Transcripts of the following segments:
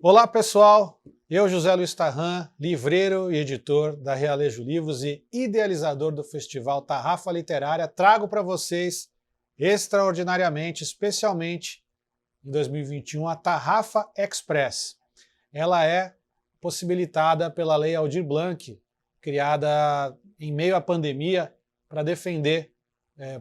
Olá pessoal, eu José Luiz Tarran, livreiro e editor da Realejo Livros e idealizador do Festival Tarrafa Literária, trago para vocês, extraordinariamente, especialmente em 2021, a Tarrafa Express. Ela é possibilitada pela Lei Aldir Blanc, criada em meio à pandemia para defender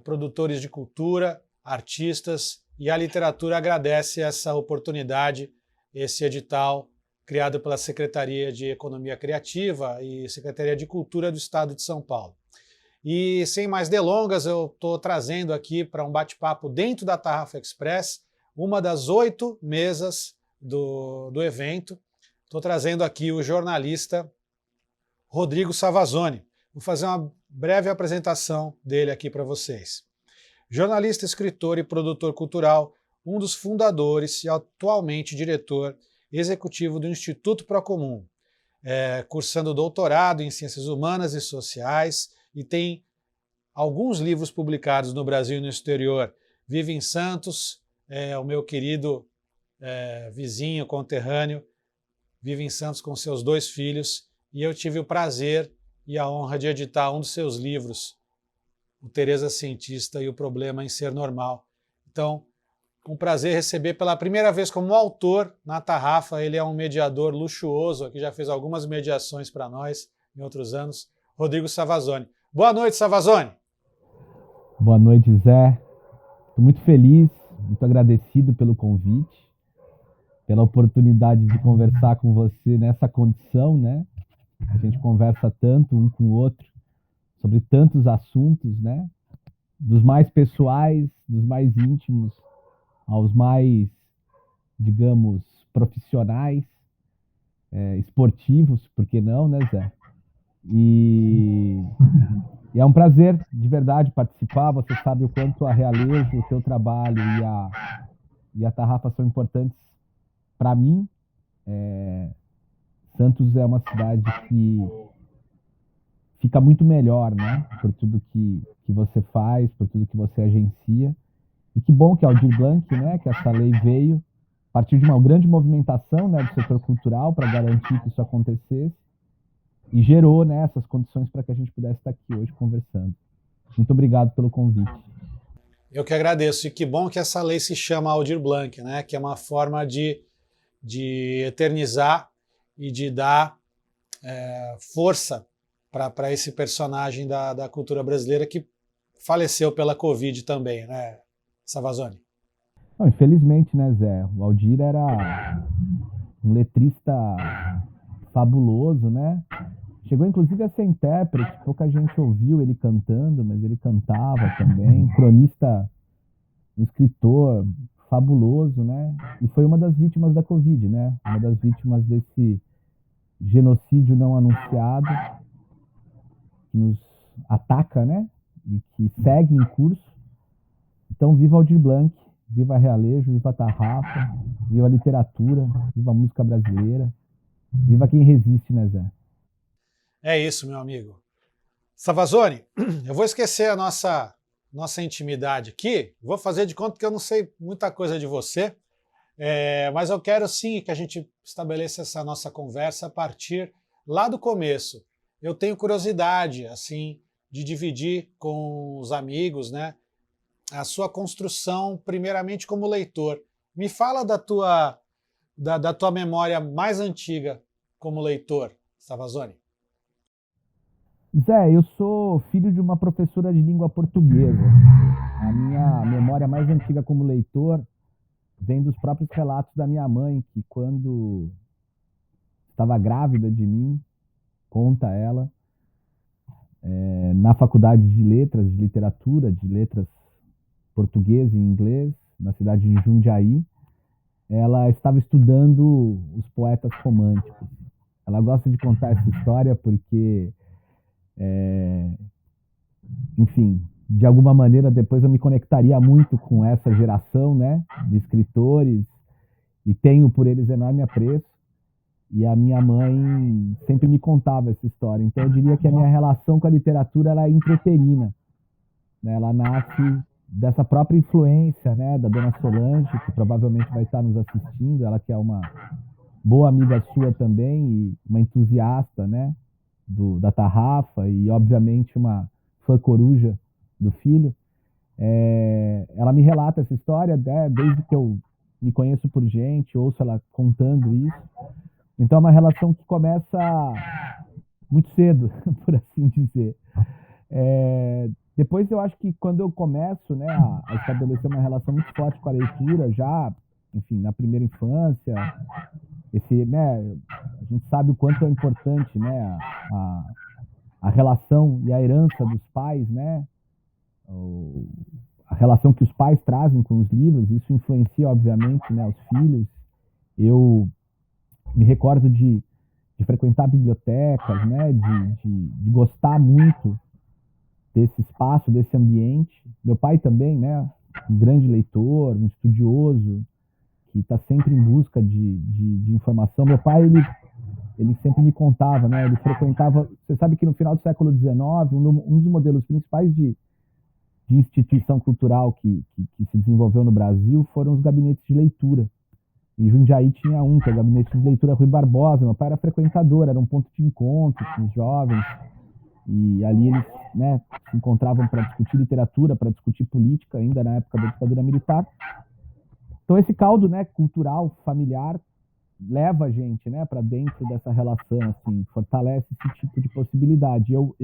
produtores de cultura, artistas, e a literatura agradece essa oportunidade, esse edital criado pela Secretaria de Economia Criativa e Secretaria de Cultura do Estado de São Paulo. E sem mais delongas, eu estou trazendo aqui para um bate-papo dentro da Tarrafa Express uma das 8 mesas do evento. Estou trazendo aqui o jornalista Rodrigo Savazone. Vou fazer uma breve apresentação dele aqui para vocês. Jornalista, escritor e produtor cultural, um dos fundadores e atualmente diretor executivo do Instituto Procomum, cursando doutorado em Ciências Humanas e Sociais e tem alguns livros publicados no Brasil e no exterior. Vive em Santos, o meu querido vizinho, conterrâneo, vive em Santos com seus 2 filhos e eu tive o prazer e a honra de editar um dos seus livros, o Tereza Cientista e o Problema em Ser Normal. Então, um prazer receber pela primeira vez como autor na Tarrafa. Ele é um mediador luxuoso, que já fez algumas mediações para nós em outros anos, Rodrigo Savazone. Boa noite, Savazone. Boa noite, Zé. Estou muito feliz, muito agradecido pelo convite, pela oportunidade de conversar com você nessa condição, né? A gente conversa tanto um com o outro sobre tantos assuntos, né? Dos mais pessoais, dos mais íntimos, aos mais, digamos, profissionais, esportivos, por que não, né, Zé? E é um prazer, de verdade, participar. Você sabe o quanto a Realejo, o teu trabalho e a Tarrafa são importantes para mim. Santos é uma cidade que fica muito melhor, né? Por tudo que você faz, por tudo que você agencia. E que bom que a Aldir Blanc, né? Que essa lei veio a partir de uma grande movimentação, né, do setor cultural para garantir que isso acontecesse e gerou, né, essas condições para que a gente pudesse estar aqui hoje conversando. Muito obrigado pelo convite. Eu que agradeço. E que bom que essa lei se chama Aldir Blanc, né? Que é uma forma de eternizar e de dar força para esse personagem da cultura brasileira que faleceu pela Covid também, né, Savazone? Não, infelizmente, né, Zé? O Aldir era um letrista fabuloso, né? Chegou inclusive a ser intérprete, pouca gente ouviu ele cantando, mas ele cantava também. Cronista, um escritor fabuloso, né? E foi uma das vítimas da Covid, né? Uma das vítimas desse genocídio não anunciado que nos ataca, né? E que segue em curso. Então, viva Aldir Blanc, viva a Realejo, viva a Tarrafa, viva a literatura, viva a música brasileira, viva quem resiste, né, Zé? É isso, meu amigo. Savazone, eu vou esquecer a nossa intimidade aqui, vou fazer de conta que eu não sei muita coisa de você, mas eu quero sim que a gente estabeleça essa nossa conversa a partir lá do começo. Eu tenho curiosidade, assim, de dividir com os amigos, né, a sua construção, primeiramente como leitor. Me fala da tua memória mais antiga como leitor, Savazone. Zé, eu sou filho de uma professora de língua portuguesa. A minha memória mais antiga como leitor vem dos próprios relatos da minha mãe, que quando estava grávida de mim, conta ela, na faculdade de letras, de literatura, de letras português e inglês, na cidade de Jundiaí, ela estava estudando os poetas românticos. Ela gosta de contar essa história porque, enfim, de alguma maneira depois eu me conectaria muito com essa geração, né, de escritores e tenho por eles enorme apreço. E a minha mãe sempre me contava essa história. Então eu diria que a minha relação com a literatura ela é intrauterina, né? Ela nasce dessa própria influência, né, da dona Solange, que provavelmente vai estar nos assistindo, ela que é uma boa amiga sua também, e uma entusiasta, né, da tarrafa, e obviamente uma fã coruja do filho. Ela me relata essa história, né, desde que eu me conheço por gente, ouço ela contando isso. Então é uma relação que começa muito cedo, por assim dizer. Depois eu acho que quando eu começo, né, a estabelecer uma relação muito forte com a leitura, já, enfim, na primeira infância, né, a gente sabe o quanto é importante, né, a relação e a herança dos pais, né, a relação que os pais trazem com os livros, isso influencia, obviamente, né, os filhos. Eu me recordo de frequentar bibliotecas, né, de gostar muito desse espaço, desse ambiente. Meu pai também, né, um grande leitor, um estudioso, que está sempre em busca de informação. Meu pai, ele sempre me contava, né, ele frequentava, você sabe que no final do século XIX, um dos modelos principais de instituição cultural que se desenvolveu no Brasil foram os gabinetes de leitura. Em Jundiaí tinha um, que é o Gabinete de Leitura Rui Barbosa. Meu pai era frequentador, era um ponto de encontro com os jovens. E ali eles, né, se encontravam para discutir literatura, para discutir política, ainda na época da ditadura militar. Então esse caldo, né, cultural, familiar, leva a gente, né, para dentro dessa relação, assim, fortalece esse tipo de possibilidade. Eu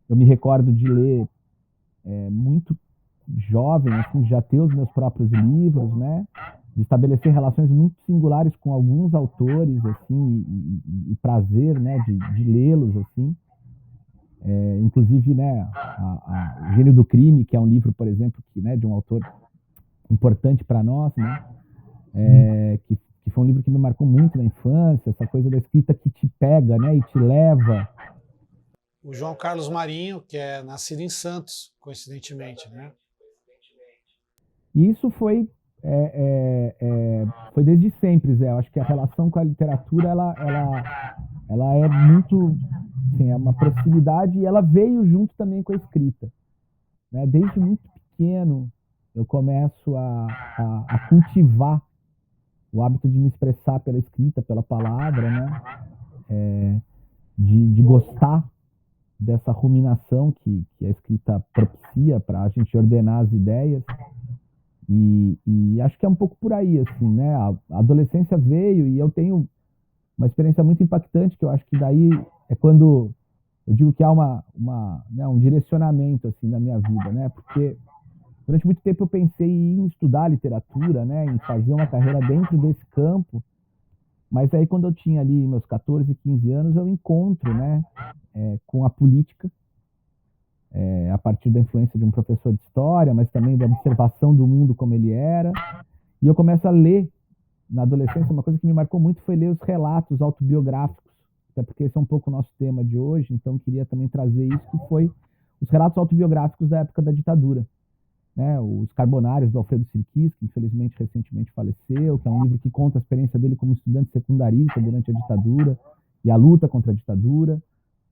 me recordo de ler muito jovem, assim, já ter os meus próprios livros, né, de estabelecer relações muito singulares com alguns autores, assim, e prazer, né, de lê-los, assim. Inclusive, né, o Gênio do Crime, que é um livro, por exemplo, né, de um autor importante para nós, né, que foi um livro que me marcou muito na infância, essa coisa da escrita que te pega, né, e te leva. O João Carlos Marinho, que é nascido em Santos, coincidentemente, né? E isso foi desde sempre, Zé. Eu acho que a relação com a literatura, ela é muito, assim, é uma proximidade, e ela veio junto também com a escrita, né? Desde muito pequeno, eu começo a cultivar o hábito de me expressar pela escrita, pela palavra, né? De gostar dessa ruminação que a escrita propicia para a gente ordenar as ideias. E acho que é um pouco por aí, assim, né? A adolescência veio e eu tenho uma experiência muito impactante, que eu acho que daí é quando eu digo que há né, um direcionamento, assim, na minha vida, né? Porque durante muito tempo eu pensei em estudar literatura, né? Em fazer uma carreira dentro desse campo, mas aí quando eu tinha ali meus 14, 15 anos, eu encontro, né, com a política, a partir da influência de um professor de história, mas também da observação do mundo como ele era. E eu começo a ler, na adolescência, uma coisa que me marcou muito foi ler os relatos autobiográficos, até porque esse é um pouco o nosso tema de hoje, então queria também trazer isso, que foi os relatos autobiográficos da época da ditadura. Né? Os Carbonários, do Alfredo Sirkis, que infelizmente recentemente faleceu, que é um livro que conta a experiência dele como estudante secundarista durante a ditadura e a luta contra a ditadura.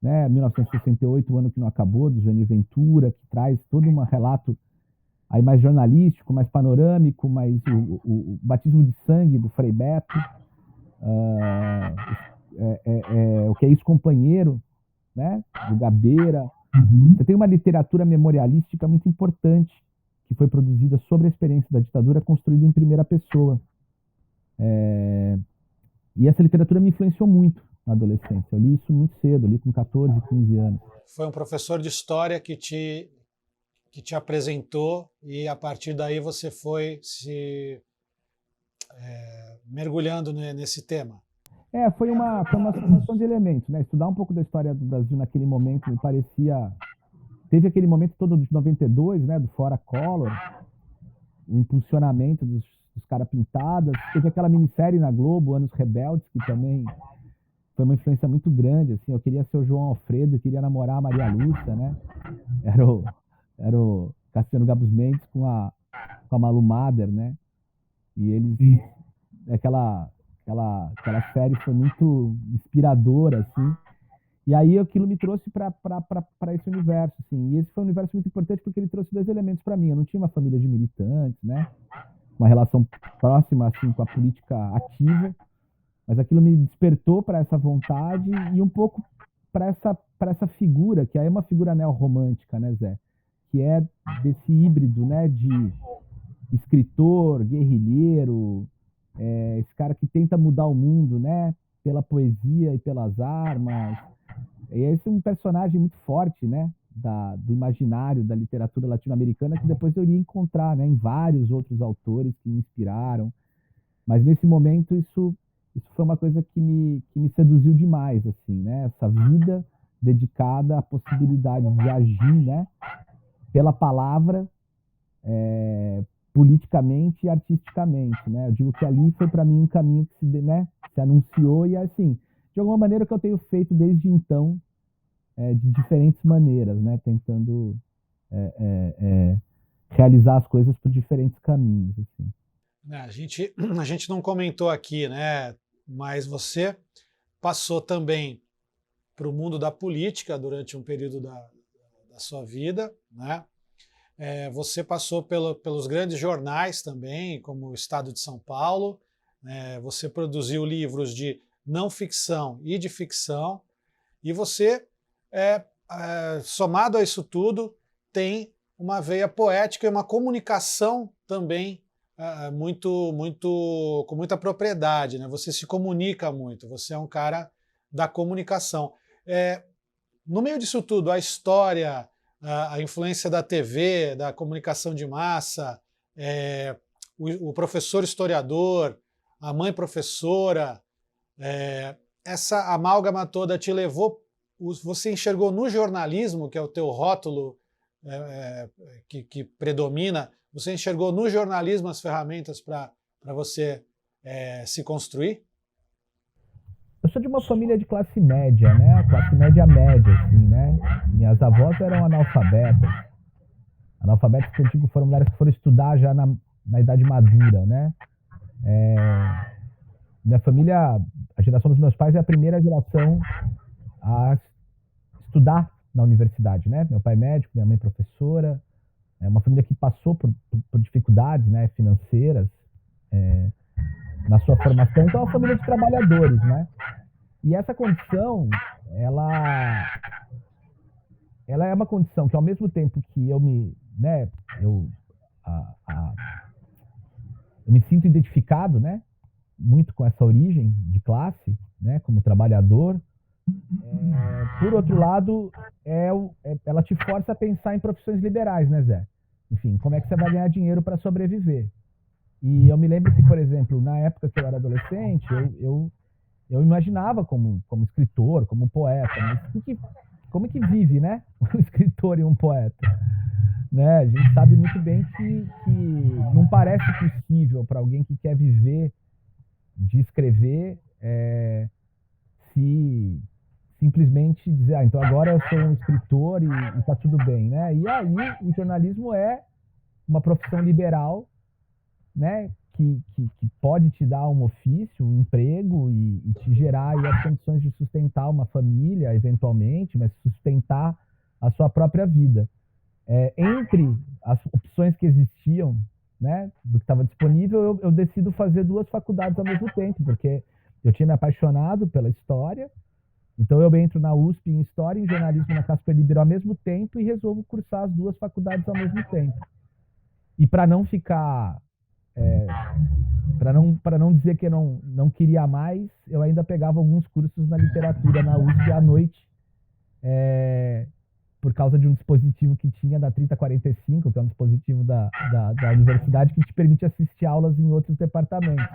Né? 1968, o ano que não acabou, do Joanir Ventura, que traz todo um relato aí mais jornalístico, mais panorâmico, mais o batismo de sangue do Frei Beto, o que é isso, companheiro, né? Do Gabeira. Você tem uma literatura memorialística muito importante, que foi produzida sobre a experiência da ditadura, construída em primeira pessoa. E essa literatura me influenciou muito na adolescência. Eu li isso muito cedo, ali com 14, 15 anos. Foi um professor de história que te apresentou, e a partir daí você foi se mergulhando nesse tema. Foi uma sucessão de elementos, né? Estudar um pouco da história do Brasil naquele momento me parecia... Teve aquele momento todo de 92, né, do Fora Collor, o impulsionamento dos Cara Pintadas. Teve aquela minissérie na Globo, Anos Rebeldes, que também foi uma influência muito grande, assim. Eu queria ser o João Alfredo, eu queria namorar a Maria Lúcia, né? Era o Cassiano Gabus Mendes com a Malu Mader, né? E eles... Aquela série foi muito inspiradora, assim. E aí aquilo me trouxe para esse universo, assim. E esse foi um universo muito importante porque ele trouxe dois elementos para mim. Eu não tinha uma família de militantes, né? Uma relação próxima, assim, com a política ativa. mas aquilo me despertou para essa vontade e um pouco para essa figura, que aí é uma figura neorromântica, né, Zé? Que é desse híbrido, né, de escritor, guerrilheiro, esse cara que tenta mudar o mundo, né, pela poesia e pelas armas. E esse é um personagem muito forte, né, do imaginário da literatura latino-americana, que depois eu iria encontrar, né, em vários outros autores que me inspiraram. Mas nesse momento isso foi uma coisa que me seduziu demais, assim, né? Essa vida dedicada à possibilidade de agir, né? Pela palavra, politicamente e artisticamente, né? Eu digo que ali foi para mim um caminho que né, se anunciou e assim, de alguma maneira que eu tenho feito desde então, de diferentes maneiras, né? Tentando realizar as coisas por diferentes caminhos, assim. A gente não comentou aqui, né? Mas você passou também para o mundo da política durante um período da sua vida, né? Você passou pelos grandes jornais também, como o Estado de São Paulo. Você produziu livros de não ficção e de ficção. E você, somado a isso tudo, tem uma veia poética e uma comunicação também com muita propriedade, né? Você se comunica muito, você é um cara da comunicação. No meio disso tudo, a história, a influência da TV, da comunicação de massa, o professor historiador, a mãe professora, essa amálgama toda te levou, você enxergou no jornalismo, que é o teu rótulo que predomina, você enxergou no jornalismo as ferramentas para você se construir? Eu sou de uma família de classe média, né? Classe média, assim, né? Minhas avós eram analfabetas. Analfabetas que eu digo foram mulheres que foram estudar já na idade madura, né? Minha família, a geração dos meus pais é a primeira geração a estudar na universidade, né? Meu pai médico, minha mãe professora. É uma família que passou por dificuldades, né, financeiras na sua formação. Então é uma família de trabalhadores, né? E essa condição, ela é uma condição que ao mesmo tempo que eu me, né, eu me sinto identificado, né, muito com essa origem de classe, né, como trabalhador. Por outro lado, ela te força a pensar em profissões liberais, né, Zé? Enfim, como é que você vai ganhar dinheiro para sobreviver? E eu me lembro que, por exemplo, na época que eu era adolescente, eu imaginava como escritor, como poeta, mas como que vive, né, um escritor e um poeta? Né? A gente sabe muito bem que não parece possível para alguém que quer viver de escrever se simplesmente dizer, então agora eu sou um escritor e está tudo bem, né? E aí o jornalismo é uma profissão liberal, né? Que pode te dar um ofício, um emprego e te gerar aí as condições de sustentar uma família, eventualmente, mas sustentar a sua própria vida. Entre as opções que existiam, né, do que estava disponível, eu decido fazer 2 faculdades ao mesmo tempo, porque eu tinha me apaixonado pela história. Então eu entro na USP em História e em Jornalismo na Casper Libero ao mesmo tempo e resolvo cursar as 2 faculdades ao mesmo tempo. E para não ficar, para não dizer que eu não queria mais, eu ainda pegava alguns cursos na literatura na USP à noite, por causa de um dispositivo que tinha da 3045, que é um dispositivo da universidade que te permite assistir aulas em outros departamentos.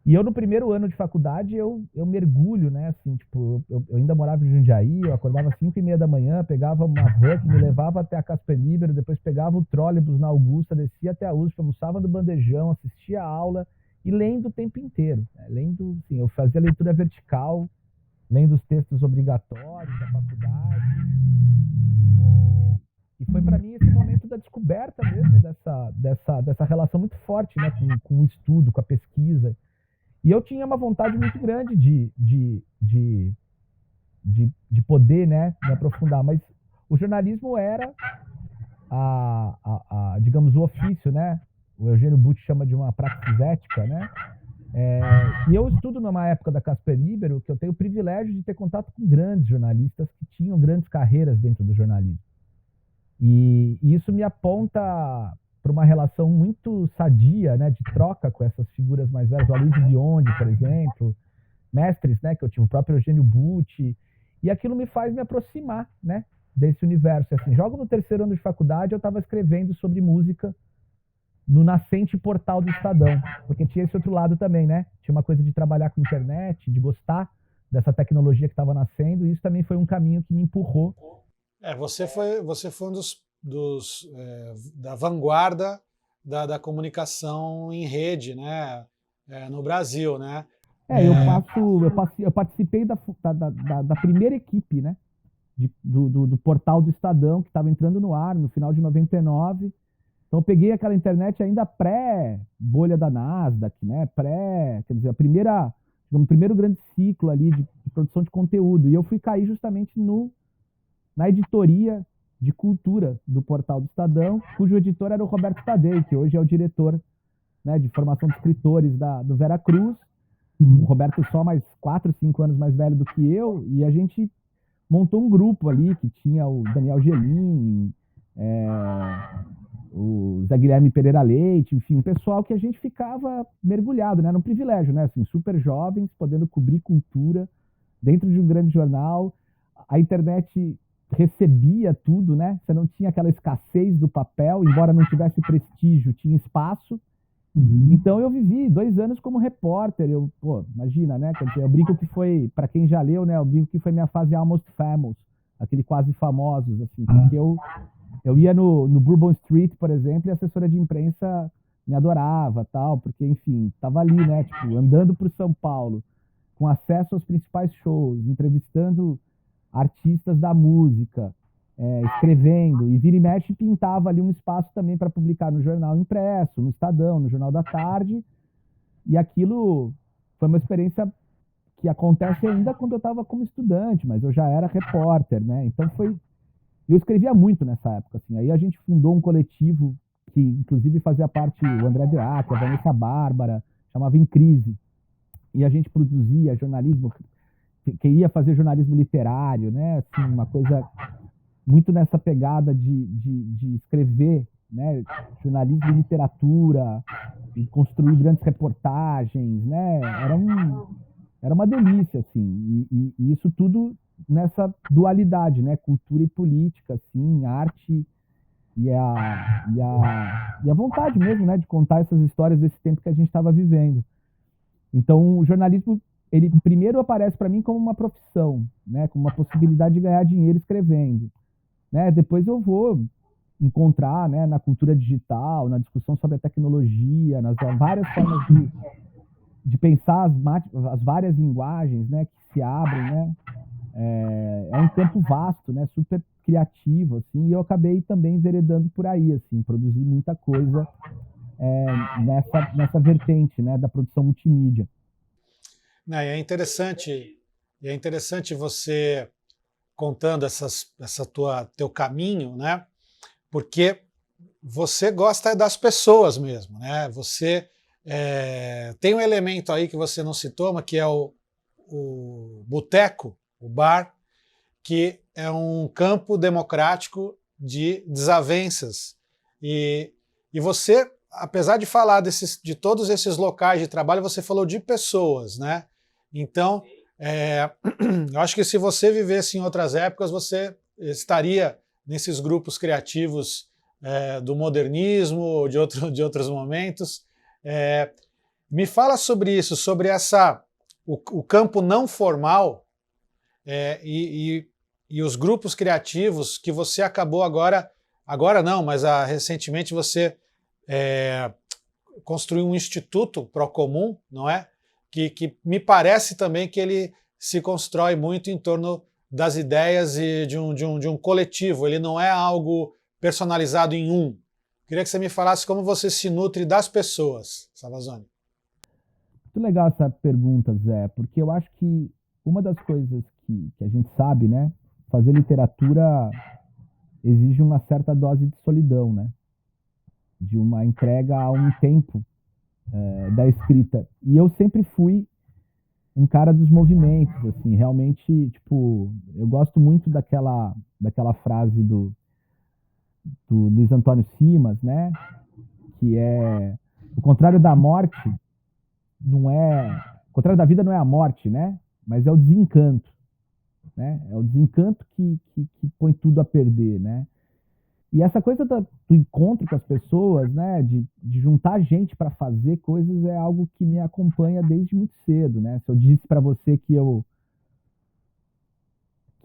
E eu, no primeiro ano de faculdade, eu mergulho, né, assim, tipo, eu ainda morava em Jundiaí, eu acordava às 5h30 da manhã, pegava uma van que me levava até a Casper Libero, depois pegava o trólebus na Augusta, descia até a USP, almoçava no bandejão, assistia a aula e lendo o tempo inteiro, né? Lendo, assim, eu fazia leitura vertical, lendo os textos obrigatórios da faculdade. E foi para mim esse momento da descoberta mesmo dessa relação muito forte, né, com o estudo, com a pesquisa. E eu tinha uma vontade muito grande de poder, né, me aprofundar, mas o jornalismo era, digamos, o ofício, né? O Eugênio Butti chama de uma praxis ética, né? E eu estudo numa época da Casper Libero que eu tenho o privilégio de ter contato com grandes jornalistas que tinham grandes carreiras dentro do jornalismo. E isso me aponta para uma relação muito sadia, né, de troca com essas figuras mais velhas, o Aloysio Biondi, por exemplo, mestres, né, que eu tive, o próprio Eugênio Butti, e aquilo me faz me aproximar, né, desse universo. Assim, jogo no terceiro ano de faculdade, eu estava escrevendo sobre música no nascente portal do Estadão, porque tinha esse outro lado também, né? Tinha uma coisa de trabalhar com internet, de gostar dessa tecnologia que estava nascendo, e isso também foi um caminho que me empurrou. Você foi um da vanguarda da comunicação em rede, né? No Brasil, né? Eu participei da primeira equipe, né? Do portal do Estadão, que estava entrando no ar no final de 99. Então eu peguei aquela internet ainda pré-bolha da Nasdaq, né? Quer dizer, o primeiro grande ciclo ali de produção de conteúdo. E eu fui cair justamente na editoria de cultura do portal do Estadão, cujo editor era o Roberto Tadei, que hoje é o diretor, né, de formação de escritores do Veracruz. O Roberto só mais 4, 5 anos mais velho do que eu, e a gente montou um grupo ali que tinha o Daniel Gelim, o Zé Guilherme Pereira Leite, enfim, um pessoal que a gente ficava mergulhado, né? Era um privilégio, né? Assim, super jovens, podendo cobrir cultura dentro de um grande jornal. A internet recebia tudo, né? Você não tinha aquela escassez do papel, embora não tivesse prestígio, tinha espaço. Então eu vivi 2 anos como repórter. Imagina, né? Quer dizer, eu brinco que foi, para quem já leu, né? Eu brinco que foi minha fase Almost Famous, aquele quase famosos, assim, porque eu ia no Bourbon Street, por exemplo, e a assessora de imprensa me adorava, tal, porque, enfim, tava ali, né? Tipo, andando por São Paulo, com acesso aos principais shows, entrevistando artistas da música, escrevendo, e vira e mexe pintava ali um espaço também para publicar no jornal impresso, no Estadão, no Jornal da Tarde, e aquilo foi uma experiência que acontece ainda quando eu estava como estudante, mas eu já era repórter, né? Então eu escrevia muito nessa época, assim. Aí a gente fundou um coletivo que inclusive fazia parte o André Deac, a Vanessa Bárbara, chamava Em Crise, e a gente produzia jornalismo, queria fazer jornalismo literário, né? Assim, uma coisa muito nessa pegada de escrever, né? Jornalismo e literatura, e construir grandes reportagens, né? Era uma delícia, assim, e isso tudo nessa dualidade, né? Cultura e política, assim, arte e a vontade mesmo, né? De contar essas histórias desse tempo que a gente estava vivendo. Então, o jornalismo, ele primeiro aparece para mim como uma profissão, né? Como uma possibilidade de ganhar dinheiro escrevendo, né? Depois eu vou encontrar, né, na cultura digital, na discussão sobre a tecnologia, nas várias formas de pensar as várias linguagens, né, que se abrem, né? É um campo vasto, né, super criativo, assim, e eu acabei também enveredando por aí, assim, produzi muita coisa nessa vertente, né, da produção multimídia. É interessante você contando teu caminho, né? Porque você gosta das pessoas mesmo, né? Você tem um elemento aí que você não citou, mas que é o boteco, o bar, que é um campo democrático de desavenças. E você, apesar de falar de todos esses locais de trabalho, você falou de pessoas, né? Então, eu acho que se você vivesse em outras épocas, você estaria nesses grupos criativos do modernismo ou de outros momentos. Me fala sobre isso, sobre o campo não formal e os grupos criativos que você acabou agora não, mas recentemente você construiu um instituto Procomum, não é? Que me parece também que ele se constrói muito em torno das ideias e de um coletivo, ele não é algo personalizado em um. Queria que você me falasse como você se nutre das pessoas, Savazone. Muito legal essa pergunta, Zé, porque eu acho que uma das coisas que a gente sabe, né, fazer literatura exige uma certa dose de solidão, né, de uma entrega a um tempo da escrita. E eu sempre fui um cara dos movimentos, assim, realmente, tipo, eu gosto muito daquela frase do Luiz Antônio Simas, né? Que é o contrário da morte não é, o contrário da vida não é a morte, né? Mas é o desencanto, né? É o desencanto que põe tudo a perder, né? E essa coisa do encontro com as pessoas, né, de juntar gente para fazer coisas é algo que me acompanha desde muito cedo, né? Se eu disse para você que eu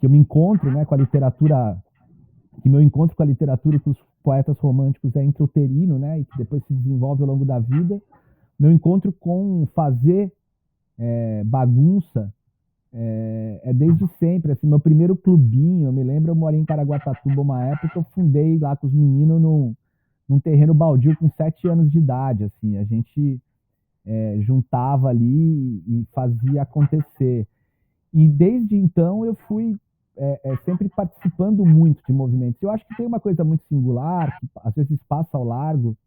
me encontro, né, com a literatura, que meu encontro com a literatura e com os poetas românticos é intrauterino, né, e que depois se desenvolve ao longo da vida, meu encontro com fazer bagunça desde sempre. Assim, meu primeiro clubinho, eu me lembro, eu morei em Caraguatatuba uma época, eu fundei lá com os meninos num terreno baldio com 7 anos de idade. Assim, a gente juntava ali e fazia acontecer. E desde então eu fui sempre participando muito de movimentos. Eu acho que tem uma coisa muito singular, que às vezes passa ao largo,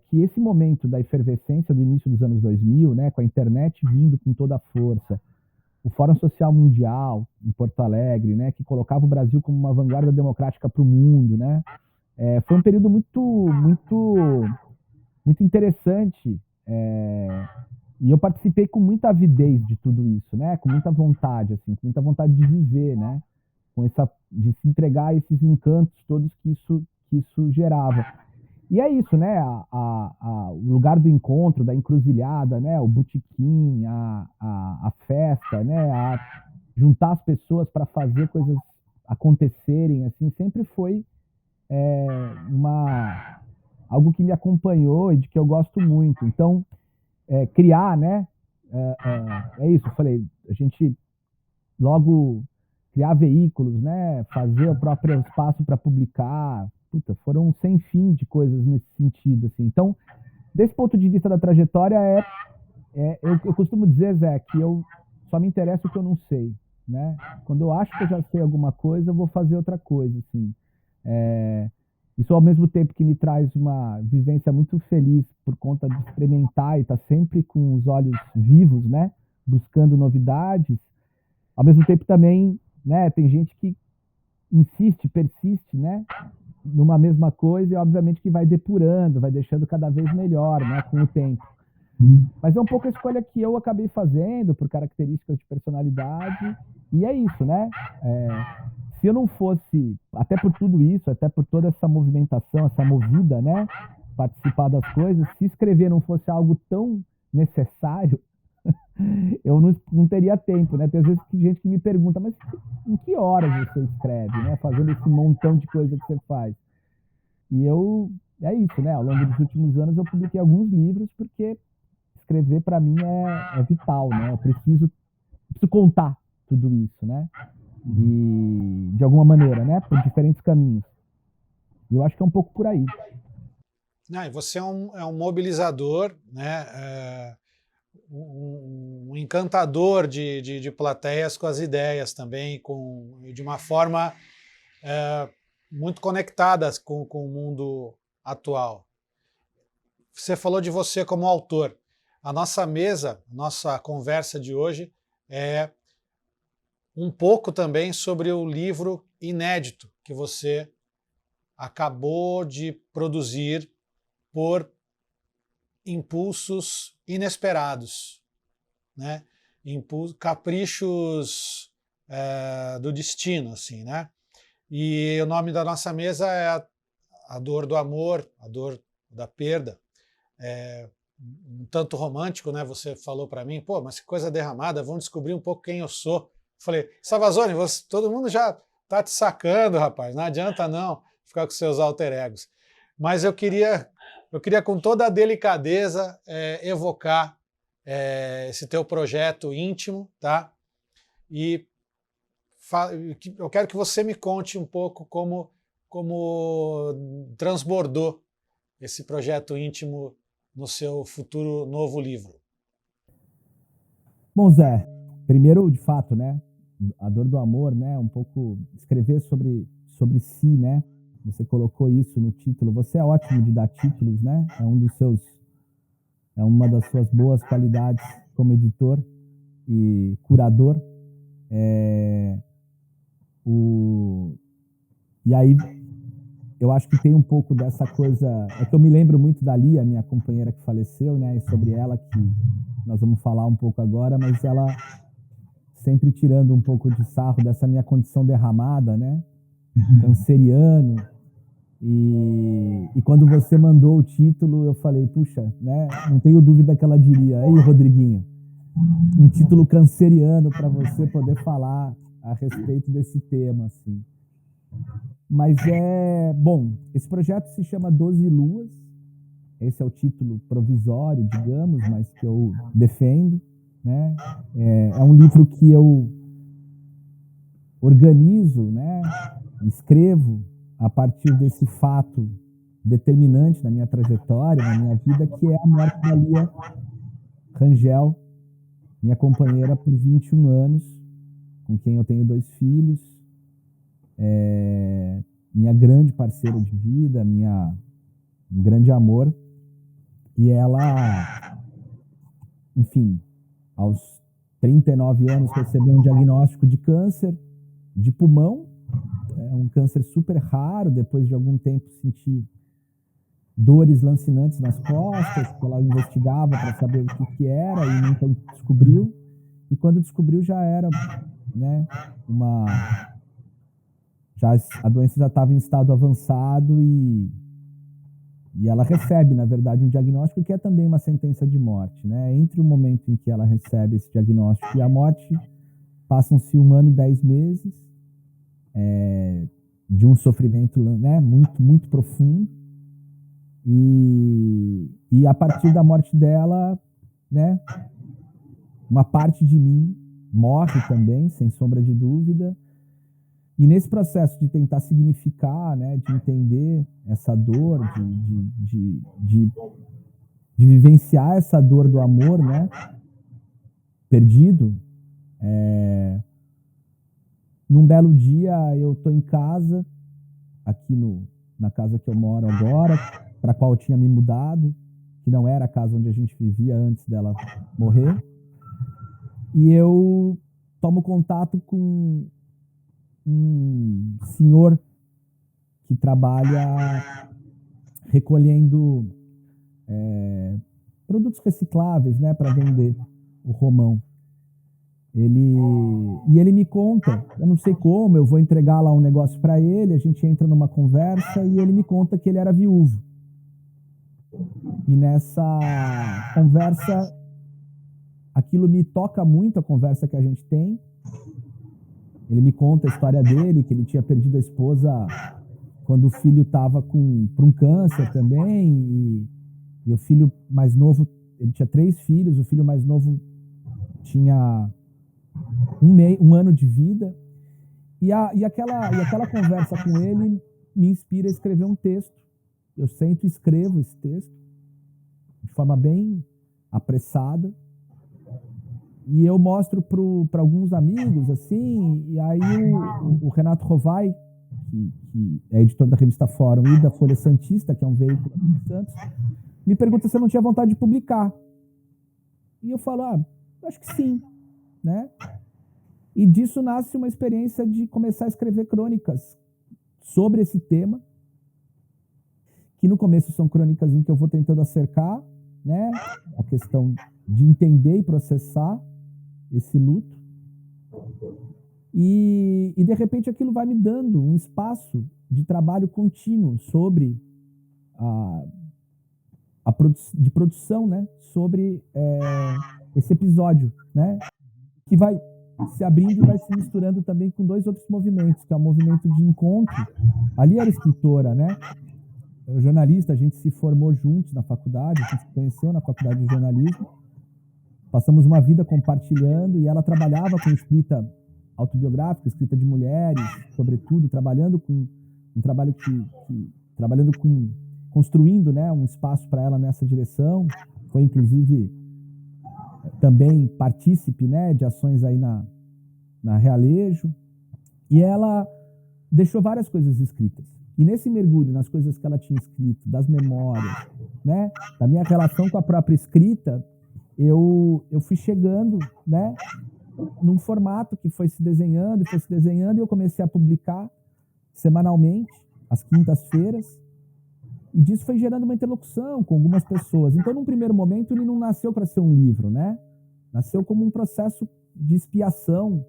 que esse momento da efervescência do início dos anos 2000, né, com a internet vindo com toda a força, o Fórum Social Mundial em Porto Alegre, né, que colocava o Brasil como uma vanguarda democrática para o mundo, né, foi um período muito interessante, e eu participei com muita avidez de tudo isso, né, com muita vontade, assim, com muita vontade de viver, né, de se entregar a esses encantos todos que isso gerava. E é isso, né? O lugar do encontro, da encruzilhada, né? O botequim, a festa, né? Juntar as pessoas para fazer coisas acontecerem, assim, sempre foi é, algo que me acompanhou e de que eu gosto muito. Então, criar, né? É isso, eu falei, a gente logo criar veículos, né? Fazer o próprio espaço para publicar. Puta, foram sem fim de coisas nesse sentido, assim. Então, desse ponto de vista da trajetória, eu costumo dizer, Zé, que eu só me interessa o que eu não sei, né? Quando eu acho que eu já sei alguma coisa, eu vou fazer outra coisa, assim. É, isso ao mesmo tempo que me traz uma vivência muito feliz por conta de experimentar e estar sempre com os olhos vivos, né? Buscando novidades. Ao mesmo tempo também, né? Tem gente que insiste, persiste, né? Numa mesma coisa e obviamente que vai depurando, vai deixando cada vez melhor, né? Com o tempo. Mas é um pouco a escolha que eu acabei fazendo por características de personalidade. E é isso, né? Se eu não fosse, até por tudo isso, até por toda essa movimentação, essa movida, né? Participar das coisas, se escrever não fosse algo tão necessário, eu não teria tempo, né? Tem às vezes gente que me pergunta, mas em que horas você escreve, né? Fazendo esse montão de coisa que você faz. E é isso, né? Ao longo dos últimos anos eu publiquei alguns livros porque escrever para mim é vital, né? Eu preciso contar tudo isso, né? E de alguma maneira, né? Por diferentes caminhos. E eu acho que é um pouco por aí. Não, e você é um mobilizador, né? Um encantador de plateias com as ideias também, de uma forma muito conectadas com o mundo atual. Você falou de você como autor. A nossa mesa, nossa conversa de hoje é um pouco também sobre o livro inédito que você acabou de produzir por impulsos inesperados, né? Caprichos do destino, assim, né? E o nome da nossa mesa é a dor do amor, a dor da perda. Um tanto romântico, né? Você falou para mim, pô, mas que coisa derramada, vamos descobrir um pouco quem eu sou. Falei, Savazone, todo mundo já tá te sacando, rapaz, não adianta não ficar com seus alter egos. Mas eu queria com toda a delicadeza evocar esse teu projeto íntimo, tá? E eu quero que você me conte um pouco como transbordou esse projeto íntimo no seu futuro novo livro. Bom, Zé, primeiro, de fato, né? A dor do amor, né? Um pouco escrever sobre si, né? Você colocou isso no título. Você é ótimo de dar títulos, né? É um dos seus é uma das suas boas qualidades como editor e curador. E aí eu acho que tem um pouco dessa coisa, é que eu me lembro muito da Lia, minha companheira que faleceu, né, e sobre ela que nós vamos falar um pouco agora, mas ela sempre tirando um pouco de sarro dessa minha condição derramada, né, canceriano, e quando você mandou o título, eu falei, puxa, né, não tenho dúvida que ela diria, aí, Rodriguinho, um título canceriano para você poder falar a respeito desse tema, assim. Mas bom, esse projeto se chama 12 Luas, esse é o título provisório, digamos, mas que eu defendo, né? É um livro que eu organizo, né? Escrevo a partir desse fato determinante na minha trajetória, na minha vida, que é a morte da Lia Rangel, minha companheira por 21 anos, com quem eu tenho 2 filhos, minha grande parceira de vida, um grande amor. E ela, enfim, aos 39 anos recebeu um diagnóstico de câncer de pulmão, um câncer super raro. Depois de algum tempo senti dores lancinantes nas costas, que ela investigava para saber o que era e nunca descobriu. E quando descobriu já era, né, a doença já estava em estado avançado e ela recebe, na verdade, um diagnóstico que é também uma sentença de morte, né? Entre o momento em que ela recebe esse diagnóstico e a morte, passam-se 1 ano e 10 meses de um sofrimento, né, muito, muito profundo. E a partir da morte dela, né, uma parte de mim morre também, sem sombra de dúvida. E nesse processo de tentar significar, né, de entender essa dor, de vivenciar essa dor do amor, né, perdido, num belo dia eu estou em casa, aqui na casa que eu moro agora, para a qual eu tinha me mudado, que não era a casa onde a gente vivia antes dela morrer, e eu tomo contato com um senhor que trabalha recolhendo produtos recicláveis, né, para vender, o Romão. Ele me conta, eu não sei como, eu vou entregar lá um negócio para ele, a gente entra numa conversa e ele me conta que ele era viúvo. E nessa conversa, aquilo me toca muito, a conversa que a gente tem. Ele me conta a história dele, que ele tinha perdido a esposa quando o filho estava por um câncer também, e o filho mais novo, ele tinha 3 filhos, o filho mais novo tinha 1 ano de vida, e aquela conversa com ele me inspira a escrever um texto. Eu sento e escrevo esse texto, de forma bem apressada, e eu mostro para alguns amigos, assim, e aí o Renato Rovai, que é editor da revista Fórum e da Folha Santista, que é um veículo de Santos, me pergunta se eu não tinha vontade de publicar. E eu falo, eu acho que sim, né? E disso nasce uma experiência de começar a escrever crônicas sobre esse tema, que no começo são crônicas em que eu vou tentando acercar, né, a questão de entender e processar esse luto. E de repente aquilo vai me dando um espaço de trabalho contínuo sobre de produção, né, sobre esse episódio, né, que vai se abrindo e vai se misturando também com 2 outros movimentos, que é o movimento de encontro. Ali era escritora, né, era jornalista, a gente se formou juntos na faculdade, a gente se conheceu na faculdade de jornalismo, passamos uma vida compartilhando, e ela trabalhava com escrita autobiográfica, escrita de mulheres, sobretudo, trabalhando com um trabalho construindo, né, um espaço para ela nessa direção. Foi, inclusive, também partícipe, né, de ações aí na Realejo. E ela deixou várias coisas escritas. E nesse mergulho nas coisas que ela tinha escrito, das memórias, né, da minha relação com a própria escrita, eu fui chegando, né, num formato que foi se desenhando e eu comecei a publicar semanalmente, às quintas-feiras, e disso foi gerando uma interlocução com algumas pessoas. Então, num primeiro momento, ele não nasceu para ser um livro, né? Nasceu como um processo de expiação,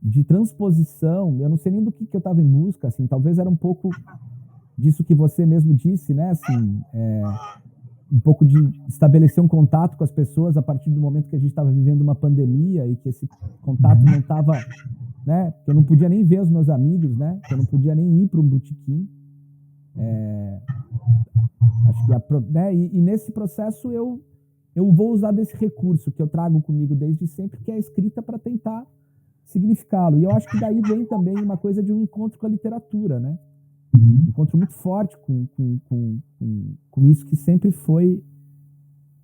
de transposição. Eu não sei nem do que eu estava em busca, assim, talvez era um pouco disso que você mesmo disse, né? Assim, um pouco de estabelecer um contato com as pessoas a partir do momento que a gente estava vivendo uma pandemia e que esse contato não estava, né? Que eu não podia nem ver os meus amigos, né? Que eu não podia nem ir para um botequim. Acho que né? E nesse processo eu vou usar desse recurso que eu trago comigo desde sempre, que é a escrita, para tentar significá-lo. E eu acho que daí vem também uma coisa de um encontro com a literatura, né? Um encontro muito forte com isso, que sempre foi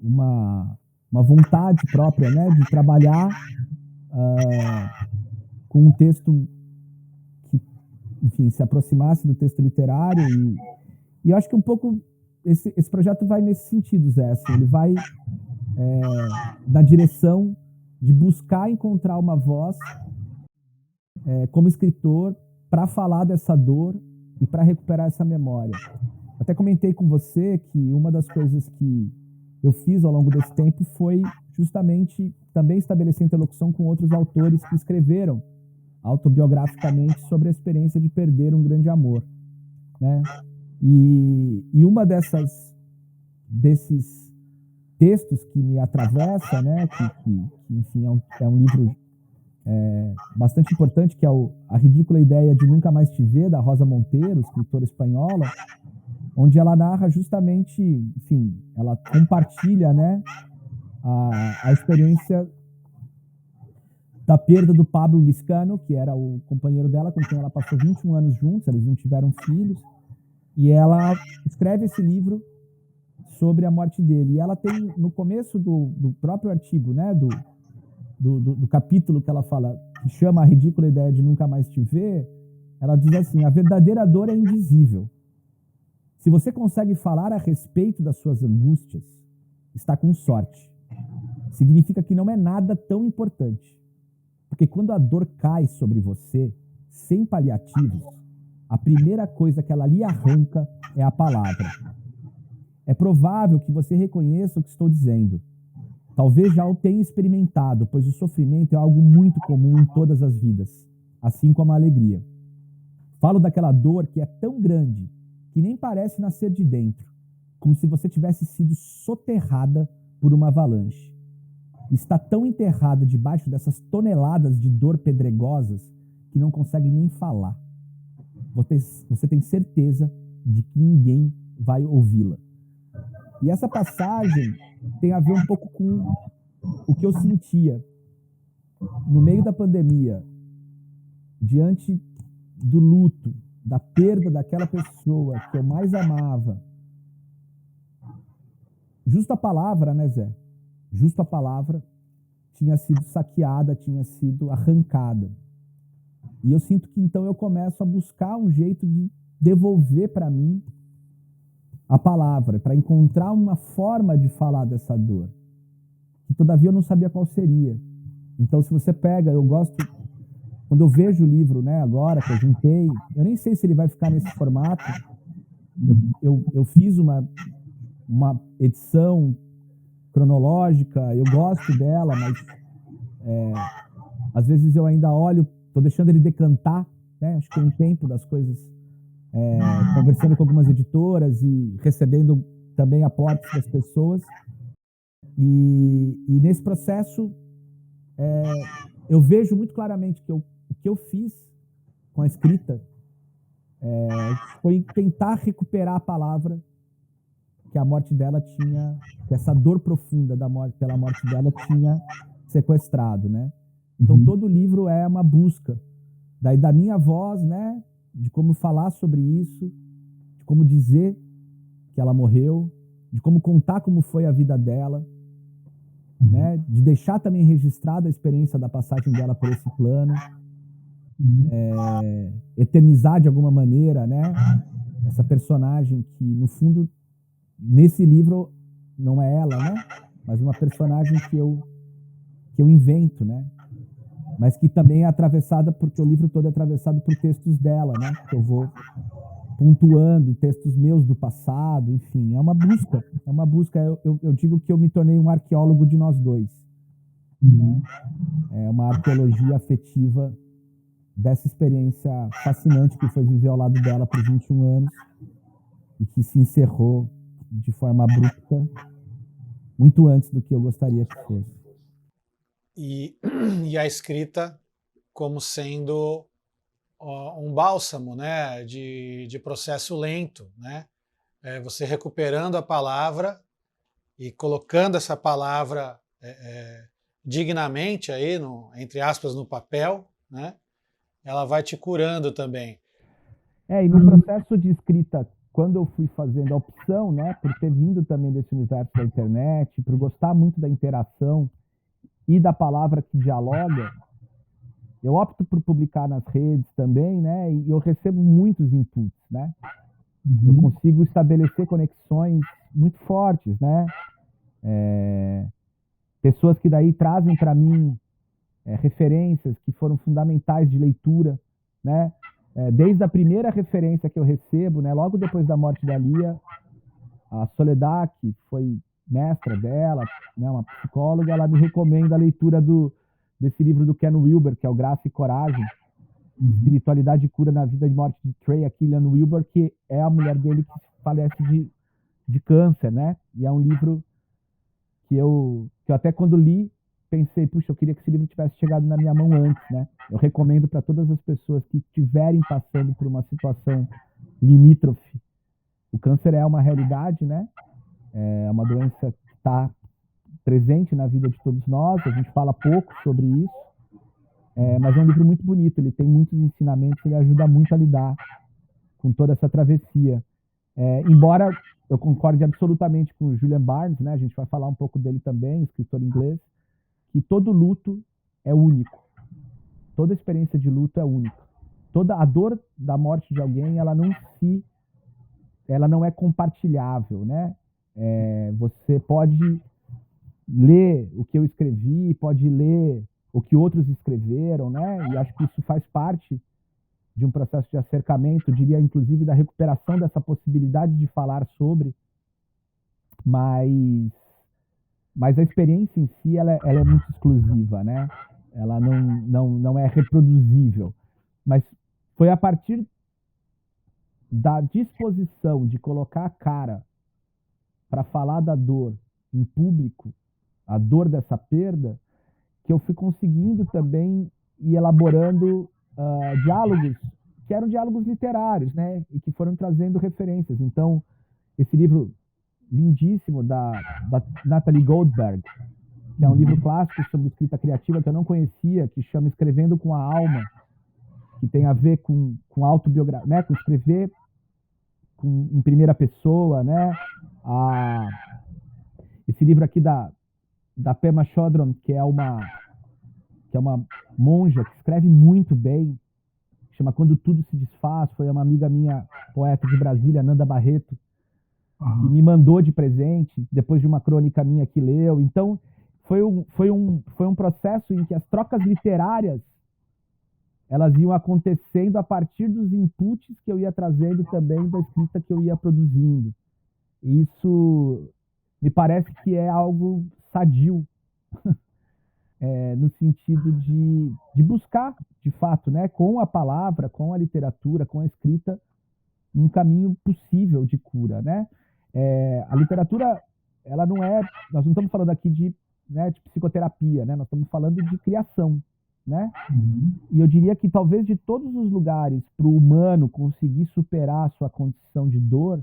uma vontade própria, né? De trabalhar com um texto que, enfim, se aproximasse do texto literário. E eu acho que um pouco esse projeto vai nesse sentido, Zé. Assim, ele vai na direção de buscar encontrar uma voz como escritor para falar dessa dor e para recuperar essa memória. Até comentei com você que uma das coisas que eu fiz ao longo desse tempo foi justamente também estabelecer interlocução com outros autores que escreveram autobiograficamente sobre a experiência de perder um grande amor, né? E uma desses textos que me atravessa, né, que enfim, é um livro bastante importante, que é A Ridícula Ideia de Nunca Mais Te Ver, da Rosa Monteiro, escritora espanhola, onde ela narra justamente, enfim, ela compartilha, né, a experiência da perda do Pablo Liscano, que era o companheiro dela, com quem ela passou 21 anos juntos, eles não tiveram filhos, e ela escreve esse livro sobre a morte dele. E ela tem, no começo do próprio artigo, né, do capítulo que ela fala, que chama A Ridícula Ideia de Nunca Mais Te Ver, ela diz assim: a verdadeira dor é invisível. Se você consegue falar a respeito das suas angústias, está com sorte. Significa que não é nada tão importante. Porque quando a dor cai sobre você, sem paliativos, a primeira coisa que ela lhe arranca é a palavra. É provável que você reconheça o que estou dizendo. Talvez já o tenha experimentado, pois o sofrimento é algo muito comum em todas as vidas, assim como a alegria. Falo daquela dor que é tão grande que nem parece nascer de dentro, como se você tivesse sido soterrada por uma avalanche. Está tão enterrada debaixo dessas toneladas de dor pedregosas que não consegue nem falar. Você tem certeza de que ninguém vai ouvi-la. E essa passagem tem a ver um pouco com o que eu sentia no meio da pandemia, diante do luto, da perda daquela pessoa que eu mais amava. Justo a palavra, né, Zé? Justo a palavra tinha sido saqueada, tinha sido arrancada. E eu sinto que então eu começo a buscar um jeito de devolver para mim a palavra, para encontrar uma forma de falar dessa dor, que todavia eu não sabia qual seria. Então, se você pega, eu gosto, quando eu vejo o livro, né, agora que eu juntei, eu nem sei se ele vai ficar nesse formato. Eu fiz uma edição cronológica, eu gosto dela, mas às vezes eu ainda olho, estou deixando ele decantar, né? Acho que tem um tempo das coisas, conversando com algumas editoras e recebendo também aportes das pessoas. E nesse processo, eu vejo muito claramente que o que eu fiz com a escrita foi tentar recuperar a palavra que a morte dela tinha, que essa dor profunda pela morte dela tinha sequestrado, né? Então todo o livro é uma busca da minha voz, né? De como falar sobre isso, de como dizer que ela morreu, de como contar como foi a vida dela, né? De deixar também registrada a experiência da passagem dela por esse plano, eternizar de alguma maneira, né? essa personagem que, no fundo, nesse livro não é ela, né? Mas uma personagem que eu invento, né? Mas que também é atravessada, porque o livro todo é atravessado por textos dela, né? Que eu vou pontuando, e textos meus do passado, enfim, é uma busca. Eu digo que eu me tornei um arqueólogo de nós dois, né? É uma arqueologia afetiva dessa experiência fascinante que foi viver ao lado dela por 21 anos e que se encerrou de forma abrupta muito antes do que eu gostaria que fosse. E a escrita como sendo um bálsamo, né, de processo lento, né? Você recuperando a palavra e colocando essa palavra dignamente aí, entre aspas, no papel, né? Ela vai te curando também. E no processo de escrita, quando eu fui fazendo a opção, né, por ter vindo também desse universo da internet, por gostar muito da interação e da palavra que dialoga, eu opto por publicar nas redes também, né, e eu recebo muitos inputs, né. Eu consigo estabelecer conexões muito fortes, né. Pessoas que daí trazem para mim referências que foram fundamentais de leitura, né. Desde a primeira referência que eu recebo, né, logo depois da morte da Lia, a Soledad, que foi mestra dela, né, uma psicóloga, ela me recomenda a leitura desse livro do Ken Wilber, que é o Graça e Coragem, Espiritualidade e Cura na Vida e Morte de Treya Killian Wilber, que é a mulher dele que falece de câncer, né? E é um livro que eu até quando li, pensei, puxa, eu queria que esse livro tivesse chegado na minha mão antes, né? Eu recomendo para todas as pessoas que estiverem passando por uma situação limítrofe. O câncer é uma realidade, né? É uma doença que está presente na vida de todos nós, a gente fala pouco sobre isso, mas é um livro muito bonito, ele tem muitos ensinamentos, ele ajuda muito a lidar com toda essa travessia. Embora eu concorde absolutamente com o Julian Barnes, né? A gente vai falar um pouco dele também, escritor inglês, que todo luto é único, toda experiência de luto é única. Toda a dor da morte de alguém, ela não é compartilhável, né? Você pode ler o que eu escrevi, pode ler o que outros escreveram, né? E acho que isso faz parte de um processo de acercamento, diria inclusive da recuperação dessa possibilidade de falar sobre, mas a experiência em si ela é muito exclusiva, né? Ela não é reproduzível. Mas foi a partir da disposição de colocar a cara para falar da dor em público, a dor dessa perda, que eu fui conseguindo também ir elaborando diálogos, que eram diálogos literários, né? E que foram trazendo referências. Então, esse livro lindíssimo da Natalie Goldberg, que é um livro clássico sobre escrita criativa que eu não conhecia, que chama Escrevendo com a Alma, que tem a ver com autobiografia, né? Com escrever em primeira pessoa, né? Esse livro aqui da Pema Chodron, que é uma monja que escreve muito bem, chama Quando Tudo Se Desfaz, foi uma amiga minha, poeta de Brasília, Nanda Barreto, que me mandou de presente, depois de uma crônica minha que leu. Então, foi um processo em que as trocas literárias elas iam acontecendo a partir dos inputs que eu ia trazendo também da escrita que eu ia produzindo. Isso me parece que é algo sadio, no sentido de buscar, de fato, né, com a palavra, com a literatura, com a escrita, um caminho possível de cura, né? A literatura, ela não é... Nós não estamos falando aqui de psicoterapia, né? Nós estamos falando de criação, né? E eu diria que talvez de todos os lugares para o humano conseguir superar a sua condição de dor,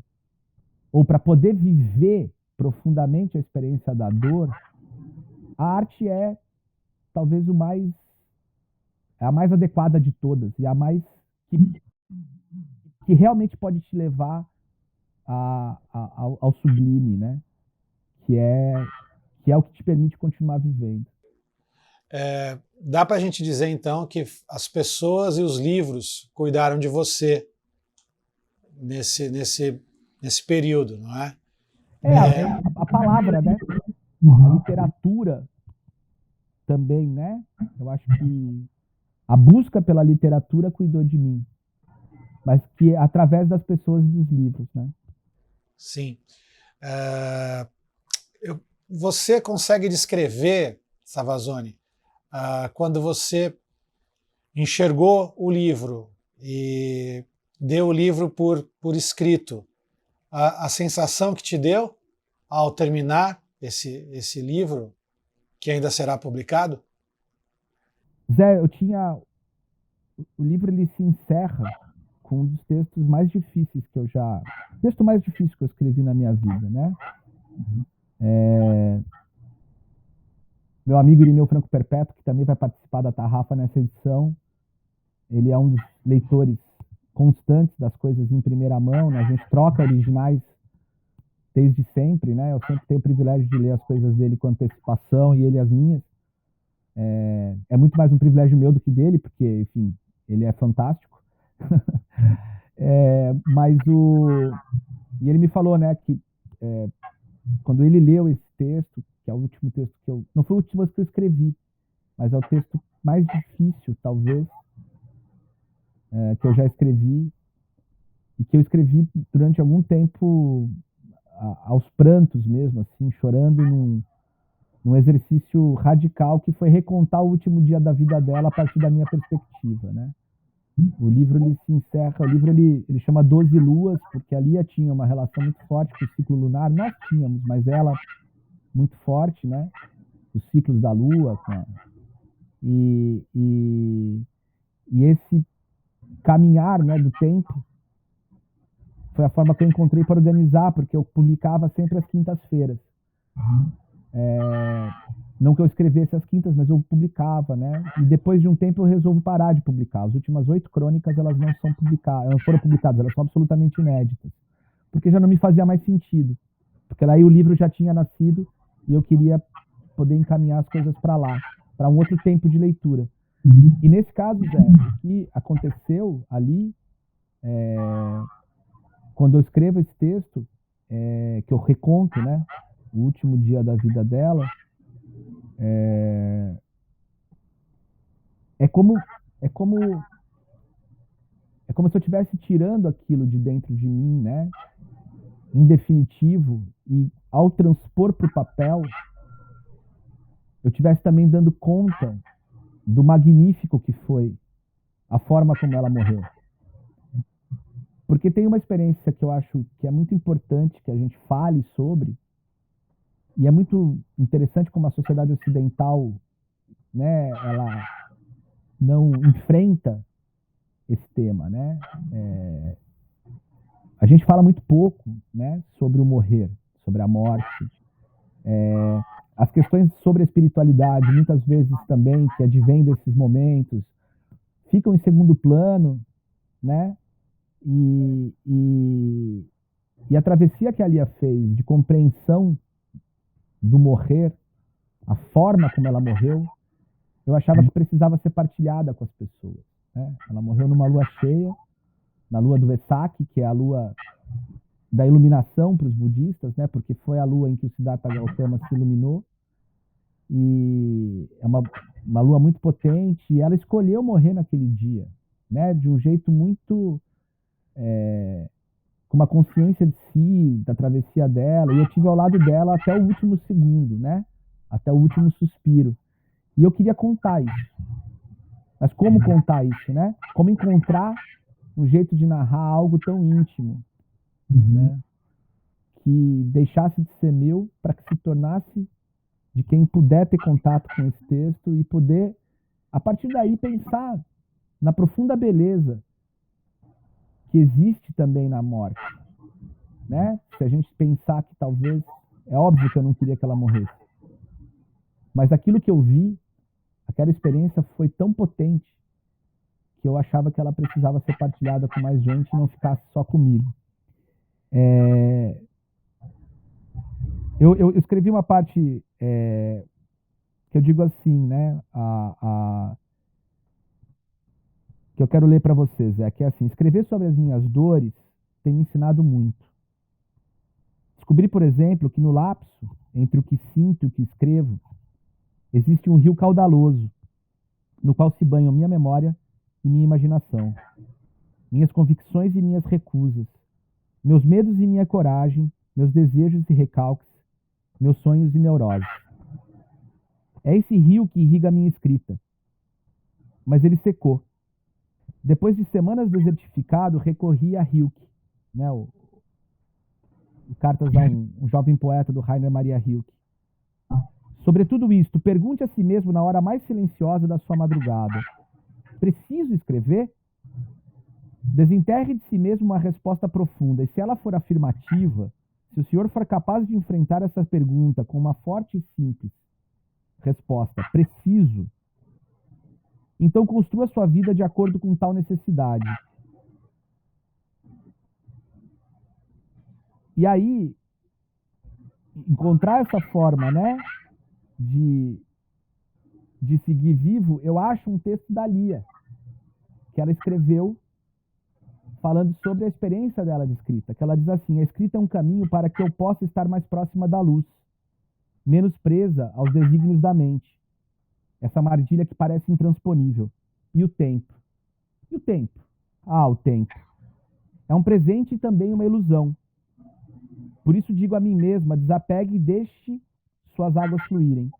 ou para poder viver profundamente a experiência da dor, a arte é talvez a mais adequada de todas e a mais que realmente pode te levar ao sublime, né? Que é o que te permite continuar vivendo. Dá para a gente dizer então que as pessoas e os livros cuidaram de você nesse período, não é? A palavra, né? A literatura também, né? Eu acho que a busca pela literatura cuidou de mim, mas que através das pessoas e dos livros, né? Sim. Você consegue descrever, Savazone, quando você enxergou o livro e deu o livro por escrito, a sensação que te deu ao terminar esse livro, que ainda será publicado? Zé, o livro ele se encerra com um dos textos mais difíceis que o texto mais difícil que eu escrevi na minha vida, né? Meu amigo Irineu Franco Perpétuo, que também vai participar da Tarrafa nessa edição, ele é um dos leitores constantes das coisas em primeira mão, né? A gente troca originais desde sempre, né? Eu sempre tenho o privilégio de ler as coisas dele com antecipação e ele as minhas. É muito mais um privilégio meu do que dele, porque, enfim, ele é fantástico. E ele me falou, né, que quando ele leu esse texto, que é o último texto não foi o último que eu escrevi, mas é o texto mais difícil, talvez, que eu já escrevi, e que eu escrevi durante algum tempo aos prantos mesmo, assim, chorando num exercício radical que foi recontar o último dia da vida dela a partir da minha perspectiva, né? O livro ele se encerra, o livro ele chama 12 Luas, porque a Lia tinha uma relação muito forte com o ciclo lunar, nós tínhamos, mas ela muito forte, né? Os ciclos da Lua, e esse caminhar, né, do tempo foi a forma que eu encontrei para organizar, porque eu publicava sempre às quintas-feiras. Não que eu escrevesse às quintas, mas eu publicava, né? E depois de um tempo eu resolvo parar de publicar. As últimas 8 crônicas, elas não foram publicadas, elas são absolutamente inéditas. Porque já não me fazia mais sentido. Porque aí o livro já tinha nascido e eu queria poder encaminhar as coisas para lá, para um outro tempo de leitura. E nesse caso, Zé, o que aconteceu ali, quando eu escrevo esse texto, que eu reconto, né, o último dia da vida dela, é como se eu estivesse tirando aquilo de dentro de mim, né, em definitivo, e ao transpor para o papel, eu estivesse também dando conta do magnífico que foi a forma como ela morreu. Porque tem uma experiência que eu acho que é muito importante que a gente fale sobre, e é muito interessante como a sociedade ocidental, né, ela não enfrenta esse tema, né? A gente fala muito pouco, né, sobre o morrer, sobre a morte. As questões sobre a espiritualidade, muitas vezes também, que advém desses momentos, ficam em segundo plano, né? E a travessia que a Lia fez de compreensão do morrer, a forma como ela morreu, eu achava que precisava ser partilhada com as pessoas, né? Ela morreu numa lua cheia, na lua do Vesak, que é a lua da iluminação para os budistas, né? Porque foi a lua em que o Siddhartha Gautama se iluminou, e é uma lua muito potente, e ela escolheu morrer naquele dia, né? De um jeito muito com uma consciência de si, da travessia dela, e eu tive ao lado dela até o último segundo, né? Até o último suspiro. E eu queria contar isso. Mas como contar isso, né? Como encontrar um jeito de narrar algo tão íntimo, né? Que deixasse de ser meu para que se tornasse de quem puder ter contato com esse texto e poder, a partir daí, pensar na profunda beleza que existe também na morte, né? Se a gente pensar que talvez, é óbvio que eu não queria que ela morresse, mas aquilo que eu vi, aquela experiência foi tão potente que eu achava que ela precisava ser partilhada com mais gente e não ficasse só comigo. Eu escrevi uma parte que eu digo assim, né? Que eu quero ler para vocês, que é assim: escrever sobre as minhas dores tem me ensinado muito. Descobri, por exemplo, que no lapso entre o que sinto e o que escrevo, existe um rio caudaloso, no qual se banham minha memória e minha imaginação, minhas convicções e minhas recusas, meus medos e minha coragem, meus desejos e recalques, meus sonhos e neuroses. É esse rio que irriga a minha escrita. Mas ele secou. Depois de semanas desertificado, recorri a Rilke, né, o Cartas a um jovem poeta do Rainer Maria Rilke. Sobre tudo isto, pergunte a si mesmo na hora mais silenciosa da sua madrugada: preciso escrever? Desenterre de si mesmo uma resposta profunda, e se ela for afirmativa, se o senhor for capaz de enfrentar essa pergunta com uma forte e simples resposta: preciso, então construa sua vida de acordo com tal necessidade. E aí, encontrar essa forma, né, de seguir vivo, eu acho um texto da Lia, que ela escreveu falando sobre a experiência dela de escrita, que ela diz assim: a escrita é um caminho para que eu possa estar mais próxima da luz, menos presa aos desígnios da mente, essa armadilha que parece intransponível. E o tempo? E o tempo? Ah, o tempo. É um presente e também uma ilusão. Por isso digo a mim mesma: desapegue e deixe suas águas fluírem.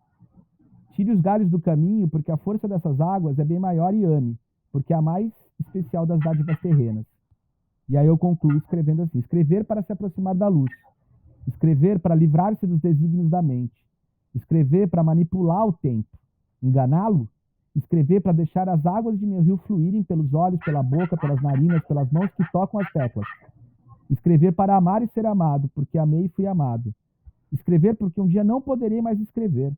Tire os galhos do caminho, porque a força dessas águas é bem maior, e ame, porque é a mais especial das dádivas terrenas. E aí eu concluo escrevendo assim: escrever para se aproximar da luz, escrever para livrar-se dos desígnios da mente, escrever para manipular o tempo, enganá-lo, escrever para deixar as águas de meu rio fluírem pelos olhos, pela boca, pelas narinas, pelas mãos que tocam as teclas, escrever para amar e ser amado, porque amei e fui amado, escrever porque um dia não poderei mais escrever,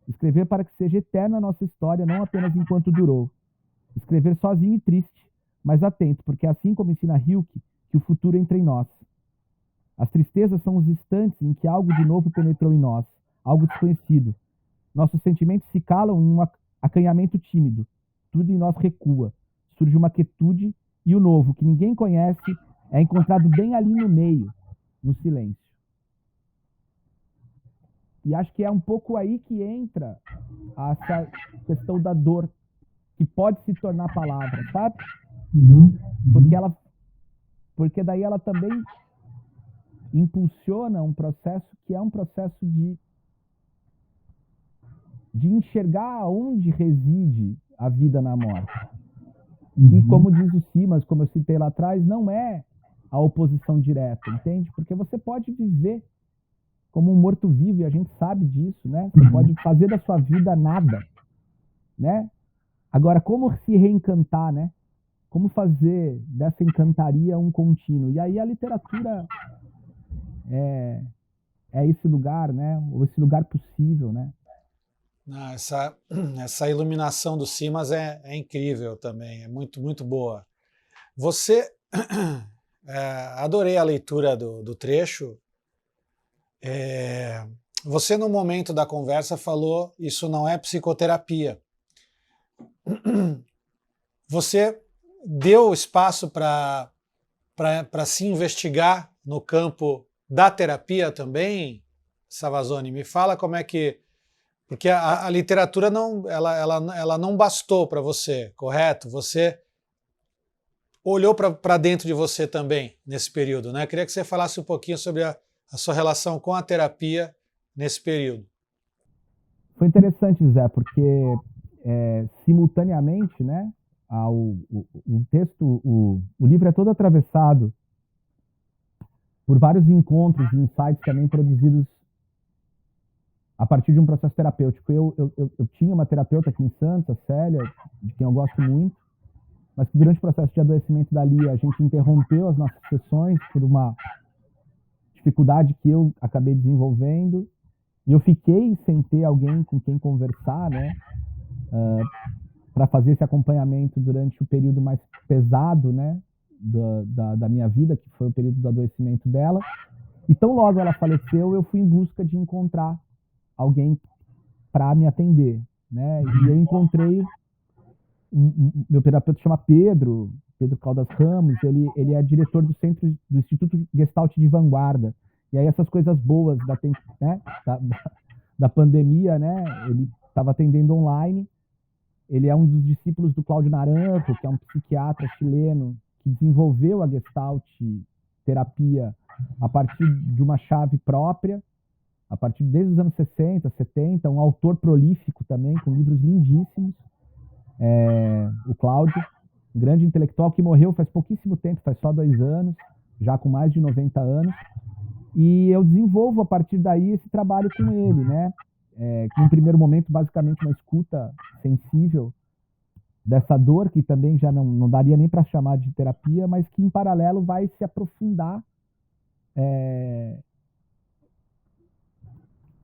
escrever para que seja eterna a nossa história, não apenas enquanto durou, escrever sozinho e triste, mas atento, porque é assim como ensina Rilke, que o futuro entra em nós. As tristezas são os instantes em que algo de novo penetrou em nós, algo desconhecido. Nossos sentimentos se calam em um acanhamento tímido. Tudo em nós recua. Surge uma quietude, e o novo, que ninguém conhece, é encontrado bem ali no meio, no silêncio. E acho que é um pouco aí que entra essa questão da dor, que pode se tornar palavra, sabe? Porque daí ela também impulsiona um processo que é um processo de enxergar onde reside a vida na morte. E como diz o Simas, como eu citei lá atrás, não é a oposição direta, entende? Porque você pode viver como um morto-vivo, e a gente sabe disso, né? Você pode fazer da sua vida nada, né? Agora, como se reencantar, né? Como fazer dessa encantaria um contínuo? E aí a literatura é esse lugar, né? Ou esse lugar possível, né? Essa iluminação do Simas é incrível também, é muito, muito boa. Você, adorei a leitura do trecho. Você, no momento da conversa, falou: isso não é psicoterapia. Você deu espaço para se investigar no campo da terapia também, Savazone? Me fala como é que... Porque a literatura ela não bastou para você, correto? Você olhou para dentro de você também nesse período, né? Queria que você falasse um pouquinho sobre a sua relação com a terapia nesse período. Foi interessante, Zé, porque simultaneamente, né, o texto, o livro é todo atravessado por vários encontros e insights também produzidos a partir de um processo terapêutico. Eu tinha uma terapeuta aqui em Santos, a Célia, de quem eu gosto muito, mas que durante o processo de adoecimento da Lia, a gente interrompeu as nossas sessões por uma dificuldade que eu acabei desenvolvendo, e eu fiquei sem ter alguém com quem conversar, né, para fazer esse acompanhamento durante o período mais pesado, né, da minha vida, que foi o período do adoecimento dela. E tão logo ela faleceu, eu fui em busca de encontrar alguém para me atender, né? E eu encontrei meu terapeuta, chama Pedro Pedro Caldas Ramos, ele é diretor do Instituto Gestalt de Vanguarda. E aí essas coisas boas da pandemia, né? Ele estava atendendo online. Ele é um dos discípulos do Cláudio Naranjo, que é um psiquiatra chileno que desenvolveu a Gestalt terapia a partir de uma chave própria, a partir desde os anos 60, 70, um autor prolífico também, com livros lindíssimos. O Cláudio, um grande intelectual que morreu faz pouquíssimo tempo, faz só 2 anos, já com mais de 90 anos. E eu desenvolvo a partir daí esse trabalho com ele, né? Num primeiro momento, basicamente uma escuta sensível dessa dor, que também já não daria nem para chamar de terapia, mas que em paralelo vai se aprofundar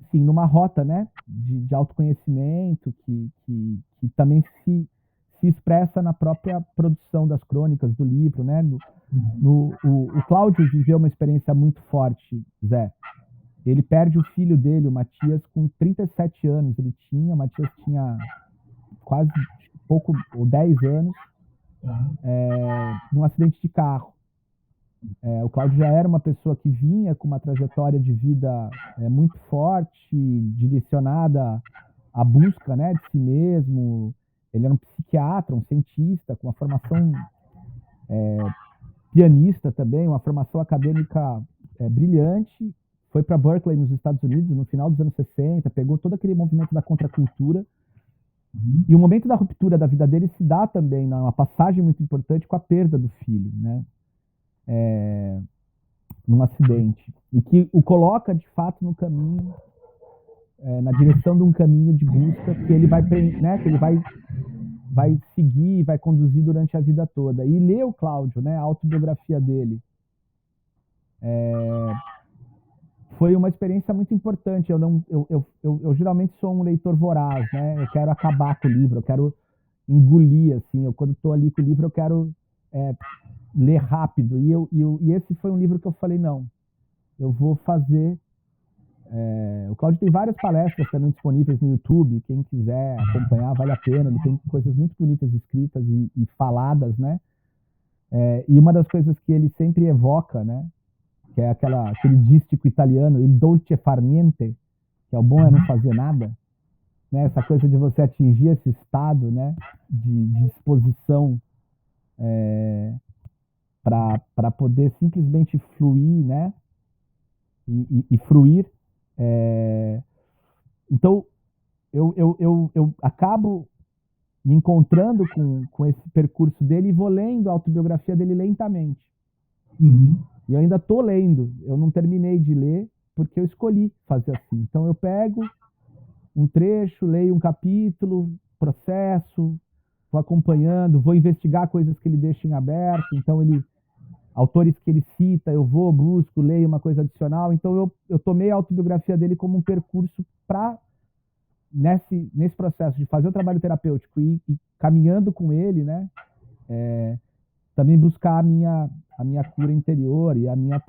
sim, numa rota, né, de autoconhecimento que também se expressa na própria produção das crônicas do livro, né? O Cláudio viveu uma experiência muito forte, Zé. Ele perde o filho dele, o Matias, com 37 anos. O Matias tinha quase pouco, ou 10 anos, num acidente de carro. O Cláudio já era uma pessoa que vinha com uma trajetória de vida muito forte, direcionada à busca, né, de si mesmo. Ele era um psiquiatra, um cientista, com uma formação pianista também, uma formação acadêmica brilhante. Foi para Berkeley, nos Estados Unidos, no final dos anos 60, pegou todo aquele movimento da contracultura. E o momento da ruptura da vida dele se dá também numa passagem muito importante com a perda do filho, né? Num acidente. E que o coloca, de fato, no caminho, na direção de um caminho de busca que ele vai, né, que ele vai seguir, vai conduzir durante a vida toda. E ler o Cláudio, né, a autobiografia dele, foi uma experiência muito importante. Eu geralmente sou um leitor voraz, né? Eu quero acabar com o livro, eu quero engolir, assim. Quando estou ali com o livro, eu quero ler rápido. E esse foi um livro que eu falei, não, eu vou fazer. O Cláudio tem várias palestras também disponíveis no YouTube, quem quiser acompanhar, vale a pena. Ele tem coisas muito bonitas escritas e faladas, né? E uma das coisas que ele sempre evoca, né, que é aquele dístico italiano, il dolce far niente, que é o bom é não fazer nada, né? Essa coisa de você atingir esse estado, né, de disposição para poder simplesmente fluir, né, e fruir. Então, eu acabo me encontrando com esse percurso dele e vou lendo a autobiografia dele lentamente. E eu ainda estou lendo, eu não terminei de ler, porque eu escolhi fazer assim. Então eu pego um trecho, leio um capítulo, processo, vou acompanhando, vou investigar coisas que ele deixa em aberto. Então autores que ele cita, eu vou, busco, leio uma coisa adicional. Então eu tomei a autobiografia dele como um percurso para, nesse processo de fazer o trabalho terapêutico e caminhando com ele, né, também buscar a minha cura interior e a minha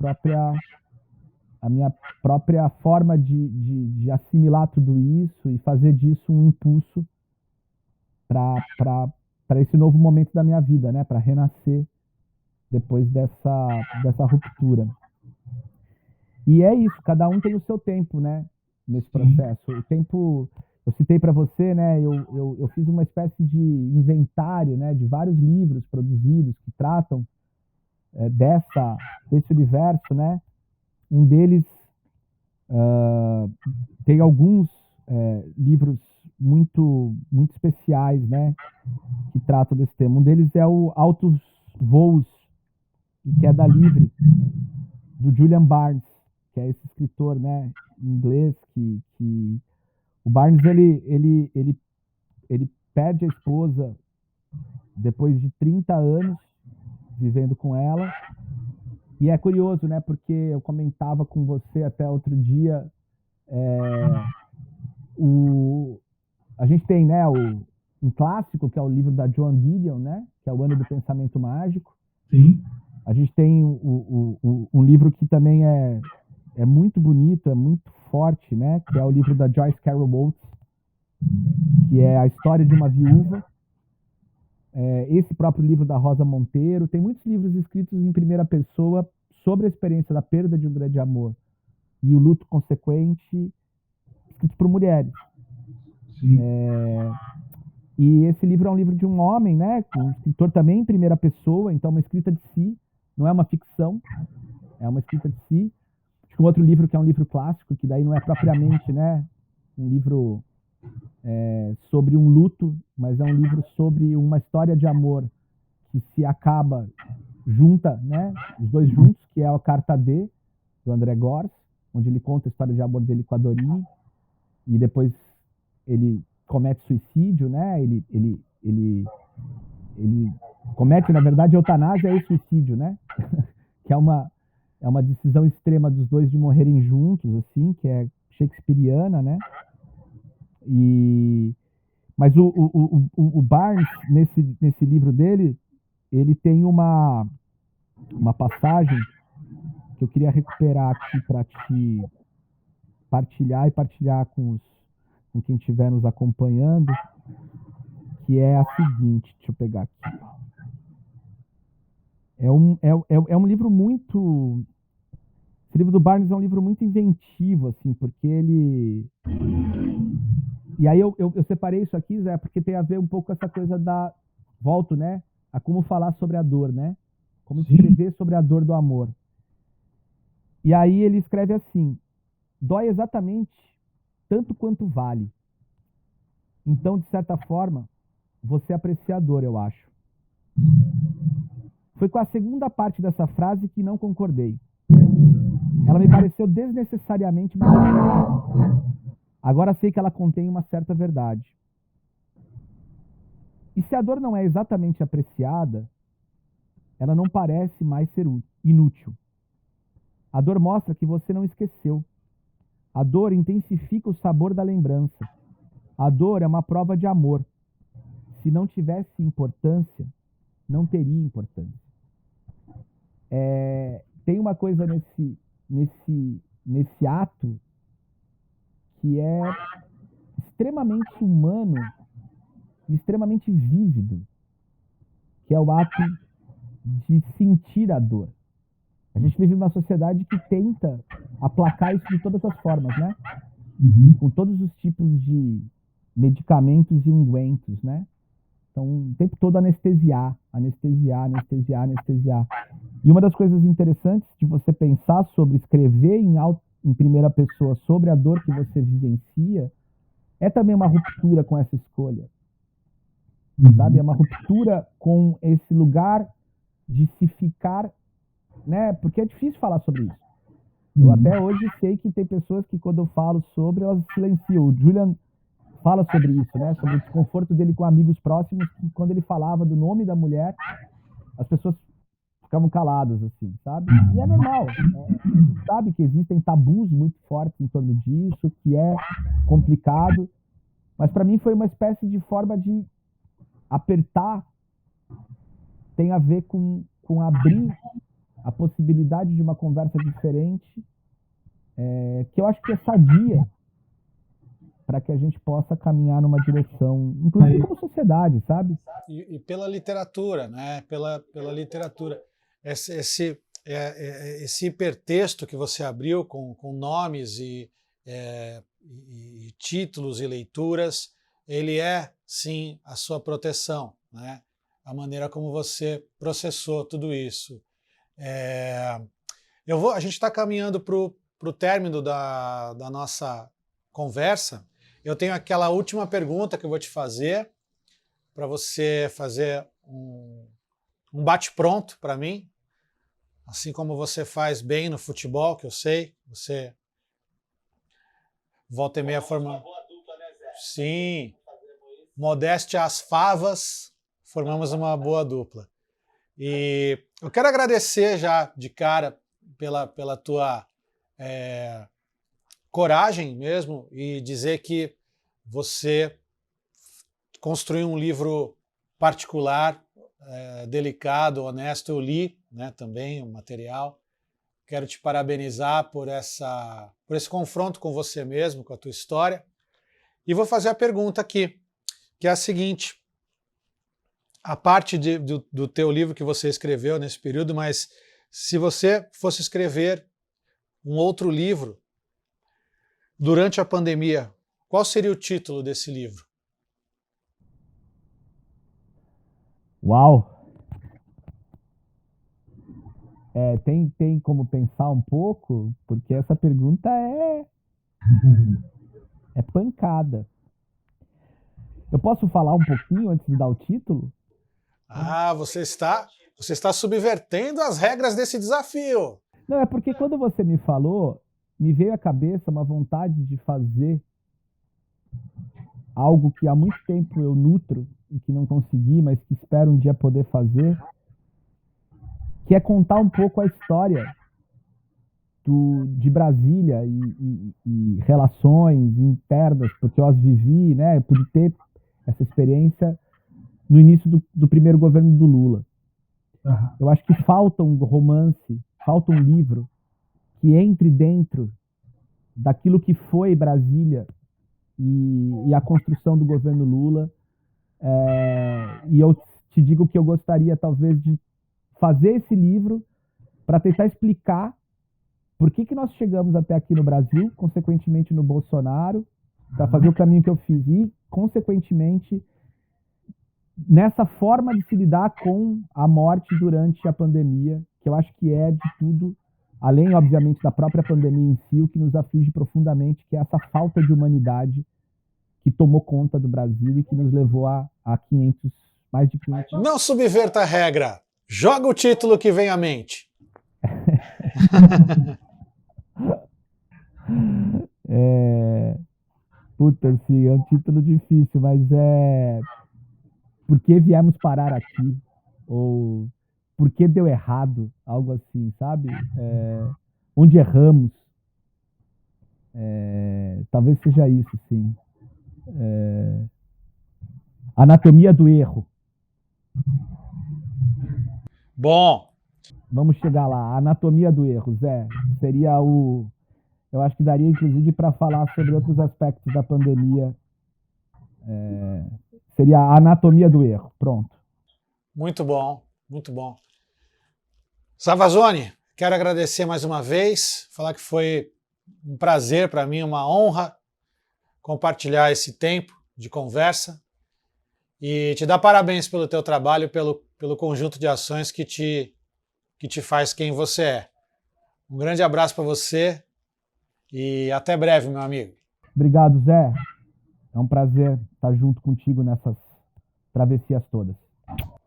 própria forma de assimilar tudo isso e fazer disso um impulso para esse novo momento da minha vida, né, para renascer depois dessa ruptura. E é isso, cada um tem o seu tempo, né, nesse processo. O tempo, eu citei para você, né, eu fiz uma espécie de inventário, né, de vários livros produzidos que tratam desse universo, né. Um deles tem alguns livros muito, muito especiais, né, que tratam desse tema. Um deles é o Altos Voos e Queda Livre, do Julian Barnes, que é esse escritor, né, inglês que o Barnes ele perde a esposa depois de 30 anos vivendo com ela. E é curioso, né, porque eu comentava com você até outro dia, a gente tem, né, um clássico, que é o livro da Joan Didion, né, que é O Ano do Pensamento Mágico. Sim. A gente tem um livro que também é muito bonito, é muito forte, né, que é o livro da Joyce Carol Oates, que é a história de uma viúva esse próprio livro da Rosa Monteiro, tem muitos livros escritos em primeira pessoa sobre a experiência da perda de um grande amor e o luto consequente, escritos por mulheres. E esse livro é um livro de um homem, né, um escritor também em primeira pessoa, então uma escrita de si, não é uma ficção, é uma escrita de si. Acho que um outro livro que é um livro clássico, que daí não é propriamente, né, um livro sobre um luto, mas é um livro sobre uma história de amor que se acaba junta, né, os dois juntos, que é a Carta D, do André Gorz, onde ele conta a história de amor dele com a Dorine, e depois ele comete suicídio, né, ele comete, na verdade, eutanásia e suicídio, né, que é uma decisão extrema dos dois de morrerem juntos, assim, que é shakespeariana, né, mas o Barnes, nesse livro dele, ele tem uma passagem que eu queria recuperar aqui para te partilhar e partilhar com quem estiver nos acompanhando, que é a seguinte, deixa eu pegar aqui. É um livro muito... Esse livro do Barnes é um livro muito inventivo, assim, porque ele... E aí eu separei isso aqui, Zé, porque tem a ver um pouco com essa coisa da... Volto, né? A como falar sobre a dor, né? Como escrever sobre a dor do amor. E aí ele escreve assim: dói exatamente tanto quanto vale. Então, de certa forma, você é apreciador, eu acho. Foi com a segunda parte dessa frase que não concordei. Ela me pareceu desnecessariamente maravilhosa. Agora sei que ela contém uma certa verdade. E se a dor não é exatamente apreciada, ela não parece mais ser inútil. A dor mostra que você não esqueceu. A dor intensifica o sabor da lembrança. A dor é uma prova de amor. Se não tivesse importância, não teria importância. Tem uma coisa nesse ato que é extremamente humano e extremamente vívido, que é o ato de sentir a dor. A gente vive numa sociedade que tenta aplacar isso de todas as formas, né? Com todos os tipos de medicamentos e ungüentos, né? Então, o tempo todo anestesiar. E uma das coisas interessantes de você pensar sobre escrever em primeira pessoa sobre a dor que você vivencia é também uma ruptura com essa escolha. Sabe? É uma ruptura com esse lugar de se ficar, né? Porque é difícil falar sobre isso. Eu até hoje sei que tem pessoas que, quando eu falo sobre, elas silenciam. O Julian fala sobre isso, né? Sobre o desconforto dele com amigos próximos, que quando ele falava do nome da mulher, as pessoas ficavam caladas, assim, sabe? E é normal. A gente sabe que existem tabus muito fortes em torno disso, que é complicado. Mas para mim foi uma espécie de forma de apertar, tem a ver com abrir a possibilidade de uma conversa diferente, que eu acho que é sadia para que a gente possa caminhar numa direção, inclusive como sociedade, sabe? E pela literatura, né? Pela literatura. Esse hipertexto que você abriu com nomes e títulos e leituras, ele é, sim, a sua proteção, né? A maneira como você processou tudo isso. A gente está caminhando para o término da nossa conversa. Eu tenho aquela última pergunta que eu vou te fazer, para você fazer um bate-pronto para mim, assim como você faz bem no futebol, que eu sei, você volta e meia forma. Sim, modéstia às favas, formamos uma boa dupla. E eu quero agradecer já de cara pela tua coragem mesmo e dizer que você construiu um livro particular, delicado, honesto. Eu li, né, também o material. Quero te parabenizar por esse confronto com você mesmo, com a tua história. E vou fazer a pergunta aqui, que é a seguinte: a parte do teu livro que você escreveu nesse período, mas se você fosse escrever um outro livro durante a pandemia, qual seria o título desse livro? Uau! Tem como pensar um pouco? Porque essa pergunta é pancada. Eu posso falar um pouquinho antes de dar o título? Ah, você está subvertendo as regras desse desafio. Não, é porque quando você me falou, me veio à cabeça uma vontade de fazer algo que há muito tempo eu nutro e que não consegui, mas que espero um dia poder fazer, que é contar um pouco a história de Brasília e relações internas, porque eu as vivi, né? Eu pude ter essa experiência no início do primeiro governo do Lula. Eu acho que falta um romance, falta um livro que entre dentro daquilo que foi Brasília e a construção do governo Lula. E eu te digo que eu gostaria talvez de fazer esse livro para tentar explicar por que nós chegamos até aqui no Brasil, consequentemente no Bolsonaro, para fazer o caminho que eu fiz e, consequentemente, nessa forma de se lidar com a morte durante a pandemia, que eu acho que é de tudo, além, obviamente, da própria pandemia em si, o que nos aflige profundamente, que é essa falta de humanidade que tomou conta do Brasil e que nos levou a mais de 500 anos. Não subverta a regra. Joga o título que vem à mente. Puta, assim, é um título difícil, mas por que viemos parar aqui? Ou por que deu errado? Algo assim, sabe? Onde erramos? Talvez seja isso, sim. Anatomia do erro. Bom. Vamos chegar lá. Anatomia do erro, Zé. Seria eu acho que daria, inclusive, para falar sobre outros aspectos da pandemia. Seria a anatomia do erro. Pronto. Muito bom, muito bom. Savazone, quero agradecer mais uma vez, falar que foi um prazer para mim, uma honra compartilhar esse tempo de conversa e te dar parabéns pelo teu trabalho, pelo conjunto de ações que te faz quem você é. Um grande abraço para você e até breve, meu amigo. Obrigado, Zé. É um prazer estar junto contigo nessas travessias todas.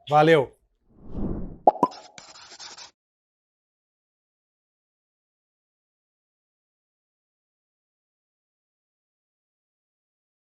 Valeu.